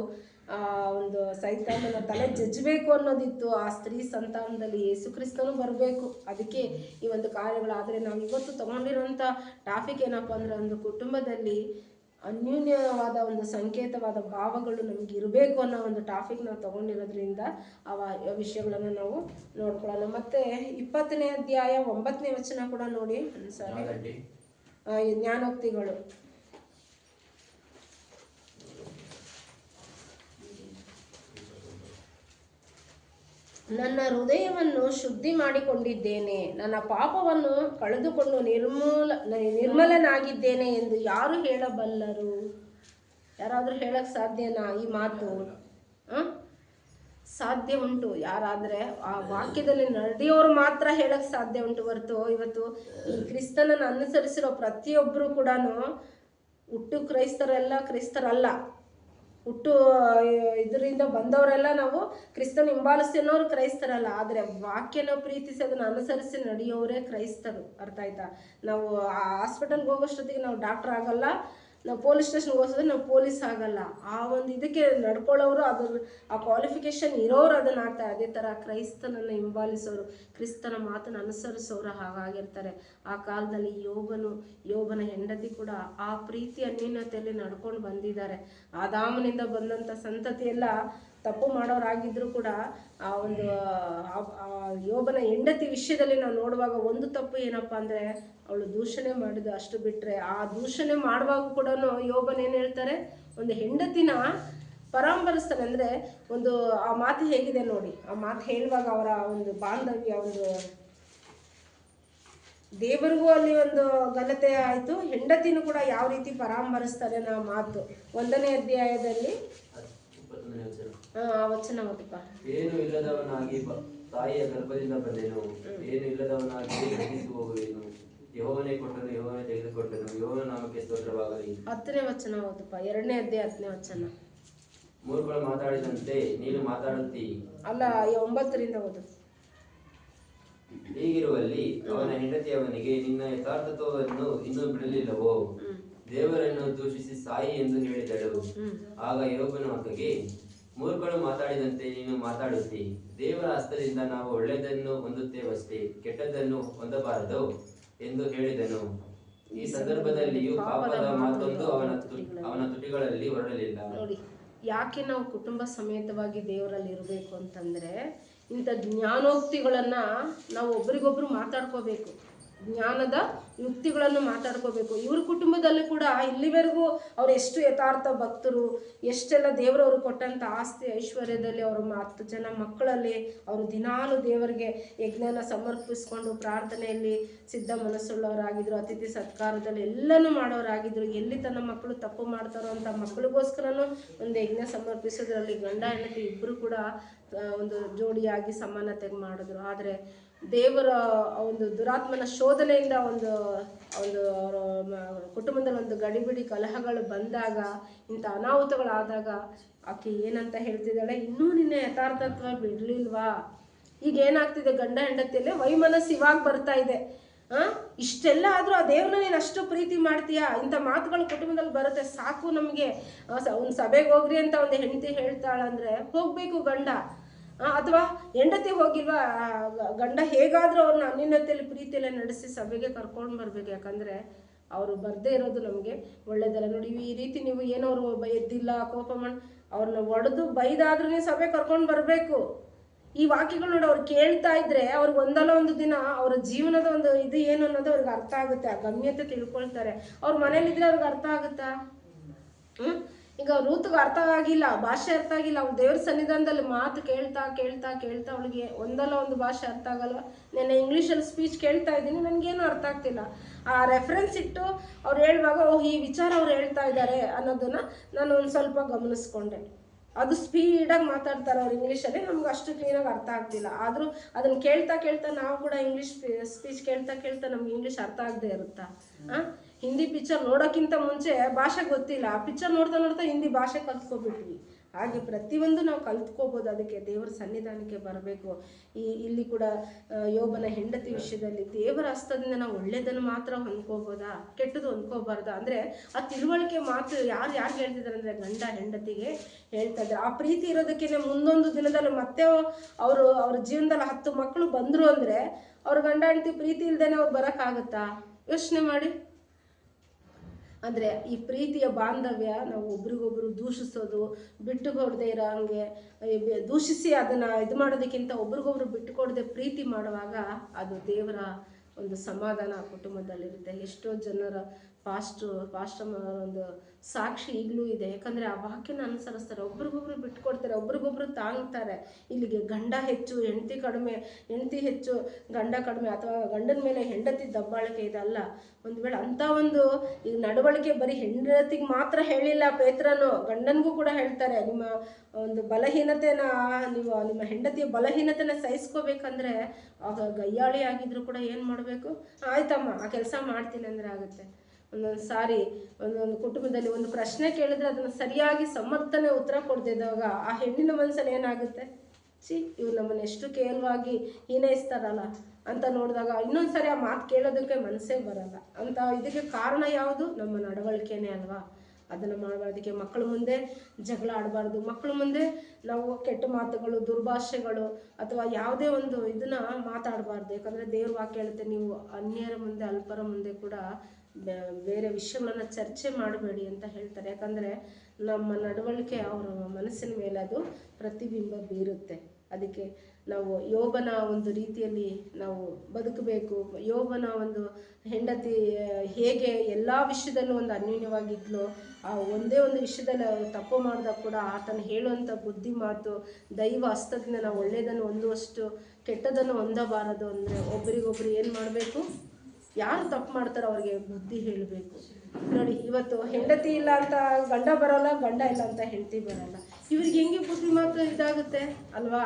ಒಂದು ಸೈತಾನನ ತಲೆ ಜಜ್ಜಬೇಕು ಅನ್ನೋದಿತ್ತು. ಆ ಸ್ತ್ರೀ ಸಂತಾನದಲ್ಲಿ ಯೇಸು ಕ್ರಿಸ್ತನು ಬರಬೇಕು. ಅದಕ್ಕೆ ಈ ಒಂದು ಕಾರ್ಯಗಳಾದರೆ ನಾವು ಇವತ್ತು ತಗೊಂಡಿರೋಂಥ ಟಾಪಿಕ್ ಏನಪ್ಪ ಅಂದರೆ, ಒಂದು ಕುಟುಂಬದಲ್ಲಿ ಅನ್ಯೂನ್ಯವಾದ ಒಂದು ಸಂಕೇತವಾದ ಭಾವಗಳು ನಮ್ಗೆ ಇರಬೇಕು ಅನ್ನೋ ಒಂದು ಟಾಪಿಕ್ ನಾವು ತಗೊಂಡಿರೋದ್ರಿಂದ ಆ ವಿಷಯಗಳನ್ನು ನಾವು ನೋಡ್ಕೊಳ್ಳೋಣ. ಮತ್ತು 20ನೇ ಅಧ್ಯಾಯ 9ನೇ ವಚನ ಕೂಡ ನೋಡಿ ಒಂದ್ಸಾರಿ. ಜ್ಞಾನೋಕ್ತಿಗಳು. ನನ್ನ ಹೃದಯವನ್ನು ಶುದ್ಧಿ ಮಾಡಿಕೊಂಡಿದ್ದೇನೆ, ನನ್ನ ಪಾಪವನ್ನು ಕಳೆದುಕೊಂಡು ನಿರ್ಮಲನಾಗಿದ್ದೇನೆ ಎಂದು ಯಾರು ಹೇಳಬಲ್ಲರು? ಯಾರಾದರೂ ಹೇಳಕ್ಕೆ ಸಾಧ್ಯನಾ ಈ ಮಾತು? ಸಾಧ್ಯ ಉಂಟು. ಯಾರಾದರೆ ಆ ವಾಕ್ಯದಲ್ಲಿ ನಡೆಯೋರು ಮಾತ್ರ ಹೇಳಕ್ಕೆ ಸಾಧ್ಯ ಉಂಟು ಹೊರತು ಇವತ್ತು ಈ ಕ್ರಿಸ್ತನನ್ನು ಅನುಸರಿಸಿರೋ ಪ್ರತಿಯೊಬ್ಬರು ಕೂಡ ಹುಟ್ಟು ಕ್ರೈಸ್ತರಲ್ಲ, ಹುಟ್ಟು ಇದರಿಂದ ಬಂದವರೆಲ್ಲ ನಾವು ಕ್ರಿಸ್ತನ ಹಿಂಬಾಲಿಸಿ ಅನ್ನೋರು ಕ್ರೈಸ್ತರಲ್ಲ. ಆದರೆ ವಾಕ್ಯನ ಪ್ರೀತಿಸಿ ಅದನ್ನು ಅನುಸರಿಸಿ ನಡೆಯೋರೇ ಕ್ರೈಸ್ತರು. ಅರ್ಥ ಆಯ್ತಾ? ನಾವು ಆ ಹಾಸ್ಪಿಟಲ್ಗೆ ಹೋಗೋಷ್ಟೊತ್ತಿಗೆ ನಾವು ಡಾಕ್ಟರ್ ಆಗಲ್ಲ, ನಾವು ಪೊಲೀಸ್ ಸ್ಟೇಷನ್ಗೆ ಹೋಗೋದ್ರೆ ನಾವು ಪೊಲೀಸ್ ಆಗಲ್ಲ. ಆ ಒಂದು ಇದಕ್ಕೆ ನಡ್ಕೊಳ್ಳೋರು, ಆ ಕ್ವಾಲಿಫಿಕೇಷನ್ ಇರೋರು ಅದನ್ನು ಆಗ್ತಾರೆ. ಅದೇ ಥರ ಕ್ರೈಸ್ತನನ್ನು ಹಿಂಬಾಲಿಸೋರು, ಕ್ರಿಸ್ತನ ಮಾತನ್ನು ಅನುಸರಿಸೋರು ಹಾಗಾಗಿರ್ತಾರೆ. ಆ ಕಾಲದಲ್ಲಿ ಯೋಬನ ಹೆಂಡತಿ ಕೂಡ ಆ ಪ್ರೀತಿ ಅನ್ಯೂನ್ಯತೆಯಲ್ಲಿ ನಡ್ಕೊಂಡು ಬಂದಿದ್ದಾರೆ. ಆದಾಮನಿಂದ ಬಂದಂಥ ಸಂತತಿ ಎಲ್ಲ ತಪ್ಪು ಮಾಡೋರಾಗಿದ್ದರೂ ಕೂಡ ಆ ಒಂದು ಯೋಬನ ಹೆಂಡತಿ ವಿಷಯದಲ್ಲಿ ನಾವು ನೋಡುವಾಗ ಒಂದು ತಪ್ಪು ಏನಪ್ಪ ಅಂದರೆ, ಅವಳು ದೂಷಣೆ ಮಾಡಿದ್ದು. ಅಷ್ಟು ಬಿಟ್ಟರೆ ಆ ದೂಷಣೆ ಮಾಡುವಾಗ ಕೂಡ ಯೋಬನ ಏನು ಹೇಳ್ತಾರೆ, ಒಂದು ಹೆಂಡತಿನ ಪರಾಂಬರಿಸ್ತಾನೆ. ಅಂದರೆ ಒಂದು ಆ ಮಾತು ಹೇಗಿದೆ ನೋಡಿ, ಆ ಮಾತು ಹೇಳುವಾಗ ಅವರ ಒಂದು ಬಾಂಧವ್ಯ, ಒಂದು ದೇವರಿಗೂ ಅಲ್ಲಿ ಒಂದು ಘನತೆ ಆಯಿತು, ಹೆಂಡತಿನೂ ಕೂಡ ಯಾವ ರೀತಿ ಪರಾಂಬರಿಸ್ತಾರೆ ಅನ್ನೋ ಮಾತು 1ನೇ ಅಧ್ಯಾಯದಲ್ಲಿ ವಚನ ಓದಪ್ಪ. ಏನು ಇಲ್ಲದವನಾಗಿ ತಾಯಿಯ ಗರ್ಭದಿಂದ ಬಂದೆನು, ಏನು ಇಲ್ಲದವನಾಗಿ ಗತಿಸಿ ಹೋಗುವೆನು. ಯೆಹೋವನೇ ಕೊಟ್ಟನು, ಯೆಹೋವನೇ ತೆಗೆದುಕೊಟ್ಟನು, ಯೆಹೋವನ ನಾಮಕ್ಕೆ ಸ್ತೋತ್ರವಾಗಲಿ. 10ನೇ ವಚನ ಓದಪ್ಪ. 2ನೇ ಅಧ್ಯಾಯ 10ನೇ ವಚನ. ಮೂರ್ಖರು ಮಾತಾಡಿದಂತೆ ನೀನು ಮಾತಾಡುತ್ತೀ. ಅಲ್ಲ, 9ರಿಂದ ಓದು. ಹೀಗಿರುವಲ್ಲಿ ಅವನ ಹೆಂಡತಿ ಅವನಿಗೆ, ನಿನ್ನ ಯಥಾರ್ಥತ್ವವನ್ನು ಇನ್ನೂ ಬಿಡಲಿಲ್ಲವೋ? ದೇವರನ್ನು ದೂಷಿಸಿ ಸಾಯಿ ಎಂದು ಹೇಳಿದಳು. ಆಗ ಯೋಬನು ಆಕೆಗೆ, ಮೂರ್ಖರು ಮಾತಾಡಿದಂತೆ ನೀನು ಮಾತಾಡುತ್ತಿ. ದೇವರ ಹಸ್ತದಿಂದ ನಾವು ಒಳ್ಳೆಯದನ್ನು ಹೊಂದುತ್ತೇವಷ್ಟೇ, ಕೆಟ್ಟದ್ದನ್ನು ಹೊಂದಬಾರದು ಎಂದು ಹೇಳಿದನು. ಈ ಸಂದರ್ಭದಲ್ಲಿಯೂ ಪಾಪದ ಮಾತೊಂದು ಅವನ ತುಟಿಗಳಲ್ಲಿ ಹೊರಡಲಿಲ್ಲ. ನೋಡಿ, ಯಾಕೆ ನಾವು ಕುಟುಂಬ ಸಮೇತವಾಗಿ ದೇವರಲ್ಲಿ ಇರಬೇಕು ಅಂತಂದರೆ, ಇಂಥ ಜ್ಞಾನೋಕ್ತಿಗಳನ್ನು ನಾವು ಒಬ್ರಿಗೊಬ್ರು ಮಾತಾಡ್ಕೋಬೇಕು, ಜ್ಞಾನದ ಯುಕ್ತಿಗಳನ್ನು ಮಾತಾಡ್ಕೋಬೇಕು. ಇವ್ರ ಕುಟುಂಬದಲ್ಲಿ ಕೂಡ ಇಲ್ಲಿವರೆಗೂ ಅವ್ರು ಎಷ್ಟು ಯಥಾರ್ಥ ಭಕ್ತರು, ಎಷ್ಟೆಲ್ಲ ದೇವರವ್ರು ಕೊಟ್ಟಂಥ ಆಸ್ತಿ ಐಶ್ವರ್ಯದಲ್ಲಿ ಅವರು 10 ಜನ ಮಕ್ಕಳಲ್ಲಿ ಅವರು ದಿನಾಲು ದೇವರಿಗೆ ಯಜ್ಞನ ಸಮರ್ಪಿಸ್ಕೊಂಡು ಪ್ರಾರ್ಥನೆಯಲ್ಲಿ ಸಿದ್ಧ ಮನಸ್ಸುಳ್ಳವರಾಗಿದ್ದರು. ಅತಿಥಿ ಸತ್ಕಾರದಲ್ಲಿ ಎಲ್ಲನೂ ಮಾಡೋರಾಗಿದ್ದರು. ಎಲ್ಲಿ ತನ್ನ ಮಕ್ಕಳು ತಪ್ಪು ಮಾಡ್ತಾರೋ ಅಂತ ಮಕ್ಕಳಿಗೋಸ್ಕರನೂ ಒಂದು ಯಜ್ಞ ಸಮರ್ಪಿಸೋದ್ರಲ್ಲಿ ಗಂಡ ಹೆಂಡತಿ ಇಬ್ಬರು ಕೂಡ ಒಂದು ಜೋಡಿಯಾಗಿ ಸಮಾನತೆಗೆ ಮಾಡಿದ್ರು. ಆದರೆ ದೇವರ ಒಂದು ದುರಾತ್ಮನ ಶೋಧನೆಯಿಂದ ಒಂದು ಕುಟುಂಬದಲ್ಲಿ ಒಂದು ಗಡಿಬಿಡಿ ಕಲಹಗಳು ಬಂದಾಗ, ಇಂಥ ಅನಾಹುತಗಳಾದಾಗ ಆಕೆ ಏನಂತ ಹೇಳ್ತಿದ್ದಾಳೆ, ಇನ್ನೂ ನಿನ್ನ ಯಥಾರ್ಥತ್ವ ಬಿಡಲಿಲ್ವಾ? ಈಗ ಏನಾಗ್ತಿದೆ, ಗಂಡ ಹೆಂಡತಿಯಲ್ಲೇ ವೈಮನಸ್ಸು ಇವಾಗ ಬರ್ತಾ ಇದೆ. ಇಷ್ಟೆಲ್ಲ ಆದರೂ ಆ ದೇವ್ರನ್ನ ನೀನು ಅಷ್ಟು ಪ್ರೀತಿ ಮಾಡ್ತೀಯಾ? ಇಂಥ ಮಾತುಗಳು ಕುಟುಂಬದಲ್ಲಿ ಬರುತ್ತೆ. ಸಾಕು ನಮಗೆ, ಒಂದು ಸಭೆಗೆ ಹೋಗ್ರಿ ಅಂತ ಒಂದು ಹೆಂಡತಿ ಹೇಳ್ತಾಳಂದರೆ ಹೋಗಬೇಕು ಗಂಡ, ಅಥವಾ ಹೆಂಡತಿ ಹೋಗಿಲ್ವಾ, ಗಂಡ ಹೇಗಾದರೂ ಅವ್ರನ್ನ ಅನ್ಯೂನ್ಯತೆಯಲ್ಲಿ ಪ್ರೀತಿಯಲ್ಲೇ ನಡೆಸಿ ಸಭೆಗೆ ಕರ್ಕೊಂಡು ಬರಬೇಕು. ಯಾಕಂದರೆ ಅವರು ಬರದೇ ಇರೋದು ನಮಗೆ ಒಳ್ಳೇದಲ್ಲ. ನೋಡಿ, ಈ ರೀತಿ ನೀವು ಏನವರು ಎದ್ದಿಲ್ಲ, ಕೋಪ ಮಾಡಿ ಅವ್ರನ್ನ ಒಡೆದು ಬೈದಾದ್ರೂ ನೀವು ಸಭೆ ಕರ್ಕೊಂಡು ಬರಬೇಕು. ಈ ವಾಕ್ಯಗಳು ನೋಡಿ ಅವ್ರು ಕೇಳ್ತಾ ಇದ್ರೆ ಅವ್ರಿಗೆ ಒಂದಲ್ಲ ಒಂದು ದಿನ ಅವರ ಜೀವನದ ಒಂದು ಇದು ಏನು ಅನ್ನೋದು ಅವ್ರಿಗೆ ಅರ್ಥ ಆಗುತ್ತೆ, ಆ ಗಮ್ಯತೆ ತಿಳ್ಕೊಳ್ತಾರೆ. ಅವ್ರ ಮನೇಲಿದ್ರೆ ಅವ್ರಿಗೆ ಅರ್ಥ ಆಗುತ್ತಾ? ಈಗ ರೂತ್ಗೆ ಅರ್ಥ ಆಗಿಲ್ಲ, ಭಾಷೆ ಅರ್ಥ ಆಗಿಲ್ಲ, ಅವ್ಳು ದೇವ್ರ ಸನ್ನಿಧಾನದಲ್ಲಿ ಮಾತು ಕೇಳ್ತಾ ಕೇಳ್ತಾ ಕೇಳ್ತಾ ಅವಳಿಗೆ ಒಂದಲ್ಲ ಒಂದು ಭಾಷೆ ಅರ್ಥ ಆಗಲ್ವ. ನೆನ್ನೆ ಇಂಗ್ಲೀಷಲ್ಲಿ ಸ್ಪೀಚ್ ಕೇಳ್ತಾ ಇದ್ದೀನಿ, ನನಗೇನು ಅರ್ಥ ಆಗ್ತಿಲ್ಲ. ಆ ರೆಫರೆನ್ಸ್ ಇಟ್ಟು ಅವ್ರು ಹೇಳುವಾಗ ಈ ವಿಚಾರ ಅವ್ರು ಹೇಳ್ತಾ ಇದ್ದಾರೆ ಅನ್ನೋದನ್ನ ನಾನು ಒಂದು ಸ್ವಲ್ಪ ಗಮನಿಸ್ಕೊಂಡೆ. ಅದು ಸ್ಪೀಡಾಗಿ ಮಾತಾಡ್ತಾರೆ ಅವ್ರು ಇಂಗ್ಲೀಷಲ್ಲಿ, ನಮ್ಗೆ ಅಷ್ಟು ಕ್ಲೀನಾಗಿ ಅರ್ಥ ಆಗ್ತಿಲ್ಲ. ಆದರೂ ಅದನ್ನು ಕೇಳ್ತಾ ಕೇಳ್ತಾ ನಾವು ಕೂಡ ಇಂಗ್ಲೀಷ್ ಸ್ಪೀಚ್ ಕೇಳ್ತಾ ಕೇಳ್ತಾ ನಮ್ಗೆ ಇಂಗ್ಲೀಷ್ ಅರ್ಥ ಆಗದೆ ಇರುತ್ತಾ? ಹಿಂದಿ ಪಿಕ್ಚರ್ ನೋಡೋಕ್ಕಿಂತ ಮುಂಚೆ ಭಾಷೆ ಗೊತ್ತಿಲ್ಲ, ಆ ಪಿಕ್ಚರ್ ನೋಡ್ತಾ ನೋಡ್ತಾ ಹಿಂದಿ ಭಾಷೆ ಕಲ್ತ್ಕೊಬಿಟ್ವಿ. ಹಾಗೆ ಪ್ರತಿಯೊಂದು ನಾವು ಕಲ್ತ್ಕೋಬೋದು. ಅದಕ್ಕೆ ದೇವರ ಸನ್ನಿಧಾನಕ್ಕೆ ಬರಬೇಕು. ಇಲ್ಲಿ ಕೂಡ ಯೋಬನ ಹೆಂಡತಿ ವಿಷಯದಲ್ಲಿ ದೇವರ ಹಸ್ತದಿಂದ ನಾವು ಒಳ್ಳೆಯದನ್ನು ಮಾತ್ರ ಹೊಂದ್ಕೋಬೋದಾ, ಕೆಟ್ಟದ್ದು ಹೊಂದ್ಕೋಬಾರ್ದಾ? ಅಂದರೆ ಆ ತಿಳುವಳಿಕೆ ಮಾತು ಯಾರು ಹೇಳ್ತಿದ್ದಾರೆ ಅಂದರೆ ಗಂಡ ಹೆಂಡತಿಗೆ ಹೇಳ್ತಾ ಇದ್ದಾರೆ. ಆ ಪ್ರೀತಿ ಇರೋದಕ್ಕೇ ಮುಂದೊಂದು ದಿನದಲ್ಲಿ ಮತ್ತೆ ಅವ್ರ ಜೀವನದಲ್ಲಿ 10 ಮಕ್ಕಳು ಬಂದರು ಅಂದರೆ ಅವ್ರ ಗಂಡ ಹೆಂಡತಿ ಪ್ರೀತಿ ಇಲ್ದೇನೆ ಅವ್ರು ಬರೋಕ್ಕಾಗುತ್ತಾ? ಯೋಚನೆ ಮಾಡಿ. ಅಂದರೆ ಈ ಪ್ರೀತಿಯ ಬಾಂಧವ್ಯ ನಾವು ಒಬ್ರಿಗೊಬ್ರು ದೂಷಿಸೋದು, ಬಿಟ್ಟು ಕೊಡದೆ ಇರೋ ಹಂಗೆ ದೂಷಿಸಿ ಅದನ್ನು ಇದು ಮಾಡೋದಕ್ಕಿಂತ ಒಬ್ರಿಗೊಬ್ರು ಬಿಟ್ಟು ಕೊಡದೆ ಪ್ರೀತಿ ಮಾಡುವಾಗ ಅದು ದೇವರ ಒಂದು ಸಮಾಧಾನ ಕುಟುಂಬದಲ್ಲಿರುತ್ತೆ. ಎಷ್ಟೋ ಜನರ ಪಾಸ್ಟರ್ ಒಂದು ಸಾಕ್ಷಿ ಈಗಲೂ ಇದೆ. ಯಾಕಂದರೆ ಆ ವಾಕ್ಯನ ಅನುಸರಿಸ್ತಾರೆ, ಒಬ್ರಿಗೊಬ್ರು ಬಿಟ್ಕೊಡ್ತಾರೆ, ಒಬ್ರಿಗೊಬ್ರು ತಾಂಗ್ತಾರೆ. ಇಲ್ಲಿಗೆ ಗಂಡ ಹೆಚ್ಚು ಹೆಂಡತಿ ಕಡಿಮೆ, ಹೆಂಡತಿ ಹೆಚ್ಚು ಗಂಡ ಕಡಿಮೆ, ಅಥವಾ ಗಂಡನ ಮೇಲೆ ಹೆಂಡತಿ ದಬ್ಬಾಳಿಕೆ ಇದಲ್ಲ. ಒಂದು ವೇಳೆ ಅಂಥ ಒಂದು ಈಗ ನಡವಳಿಕೆ ಬರೀ ಹೆಂಡತಿಗೆ ಮಾತ್ರ ಹೇಳಿಲ್ಲ ಪೇತ್ರನು, ಗಂಡನಿಗೂ ಕೂಡ ಹೇಳ್ತಾರೆ. ನಿಮ್ಮ ಒಂದು ಬಲಹೀನತೆನ ನೀವು ನಿಮ್ಮ ಹೆಂಡತಿಯ ಬಲಹೀನತೆನ ಸಹಿಸ್ಕೋಬೇಕಂದ್ರೆ ಆಗ ಗಯ್ಯಾಳಿ ಆಗಿದ್ರು ಕೂಡ ಏನು ಮಾಡಬೇಕು? ಆಯ್ತಮ್ಮ ಆ ಕೆಲಸ ಮಾಡ್ತೀನಿ ಅಂದರೆ ಆಗುತ್ತೆ. ಒಂದೊಂದು ಸಾರಿ ಒಂದೊಂದು ಕುಟುಂಬದಲ್ಲಿ ಒಂದು ಪ್ರಶ್ನೆ ಕೇಳಿದ್ರೆ ಅದನ್ನು ಸರಿಯಾಗಿ ಸಮರ್ಥನೆ ಉತ್ತರ ಕೊಡ್ತಿದ್ದಾಗ ಆ ಹೆಣ್ಣಿನ ಮನಸ್ಸಲ್ಲಿ ಏನಾಗುತ್ತೆ? ಇವ್ರು ನಮ್ಮನ್ನು ಎಷ್ಟು ಕೇವಲವಾಗಿ ಹೀನೈಸ್ತಾರಲ್ಲ ಅಂತ ನೋಡಿದಾಗ ಇನ್ನೊಂದು ಸರಿ ಆ ಮಾತು ಕೇಳೋದಕ್ಕೆ ಮನಸ್ಸೇ ಬರಲ್ಲ. ಅಂತ ಇದಕ್ಕೆ ಕಾರಣ ಯಾವುದು? ನಮ್ಮ ನಡವಳಿಕೆನೇ ಅಲ್ವಾ? ಅದನ್ನು ಮಾಡಬಾರ್ದಕ್ಕೆ ಮಕ್ಕಳ ಮುಂದೆ ಜಗಳ ಆಡಬಾರ್ದು, ಮಕ್ಕಳ ಮುಂದೆ ನಾವು ಕೆಟ್ಟ ಮಾತುಗಳು, ದುರ್ಭಾಷೆಗಳು ಅಥವಾ ಯಾವುದೇ ಒಂದು ಇದನ್ನು ಮಾತಾಡಬಾರ್ದು. ಯಾಕಂದರೆ ದೇವ್ರ ವಾಕ್ಯ ಹೇಳುತ್ತೆ, ನೀವು ಅನ್ಯರ ಮುಂದೆ ಅಲ್ಪರ ಮುಂದೆ ಕೂಡ ಬೇರೆ ವಿಷಯಗಳನ್ನು ಚರ್ಚೆ ಮಾಡಬೇಡಿ ಅಂತ ಹೇಳ್ತಾರೆ. ಯಾಕಂದರೆ ನಮ್ಮ ನಡವಳಿಕೆ ಅವರ ಮನಸ್ಸಿನ ಮೇಲೆ ಅದು ಪ್ರತಿಬಿಂಬ ಬೀರುತ್ತೆ. ಅದಕ್ಕೆ ನಾವು ಯೋಬನ ಒಂದು ರೀತಿಯಲ್ಲಿ ನಾವು ಬದುಕಬೇಕು. ಯೋಬನ ಒಂದು ಹೆಂಡತಿ ಹೇಗೆ ಎಲ್ಲ ವಿಷಯದಲ್ಲೂ ಒಂದು ಅನ್ಯೋನ್ಯವಾಗಿದ್ಲು, ಆ ಒಂದೇ ಒಂದು ವಿಷಯದಲ್ಲಿ ತಪ್ಪು ಮಾಡಿದಾಗ ಕೂಡ ಆತನು ಹೇಳುವಂಥ ಬುದ್ಧಿ ಮಾತು, ದೈವ ಹಸ್ತದಿಂದ ನಾವು ಒಳ್ಳೆಯದನ್ನು ಹೊಂದುವಷ್ಟು ಕೆಟ್ಟದನ್ನು ಹೊಂದಬಾರದು. ಅಂದರೆ ಒಬ್ರಿಗೊಬ್ರು ಏನು ಮಾಡಬೇಕು? ಯಾರು ತಪ್ಪು ಮಾಡ್ತಾರೋ ಅವ್ರಿಗೆ ಬುದ್ಧಿ ಹೇಳಬೇಕು. ನೋಡಿ, ಇವತ್ತು ಹೆಂಡತಿ ಇಲ್ಲ ಅಂತ ಗಂಡ ಬರೋಲ್ಲ, ಗಂಡ ಇಲ್ಲ ಅಂತ ಹೆಂಡತಿ ಬರೋಲ್ಲ. ಇವ್ರಿಗೆ ಹೆಂಗೆ ಬುದ್ಧಿ ಮಾತ್ರ ಇದಾಗುತ್ತೆ ಅಲ್ವಾ?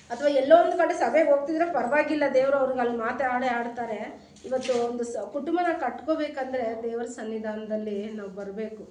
ಅಥವಾ ಎಲ್ಲೋ ಒಂದು ಕಡೆ ಸಭೆಗೆ ಹೋಗ್ತಿದ್ರೆ ಪರವಾಗಿಲ್ಲ, ದೇವರು ಅವ್ರಿಗೆ ಅಲ್ಲಿ ಆಡ್ತಾರೆ. ಇವತ್ತು ಒಂದು ಕುಟುಂಬನ ಕಟ್ಕೋಬೇಕಂದ್ರೆ ದೇವರ ಸನ್ನಿಧಾನದಲ್ಲಿ ನಾವು ಬರಬೇಕು.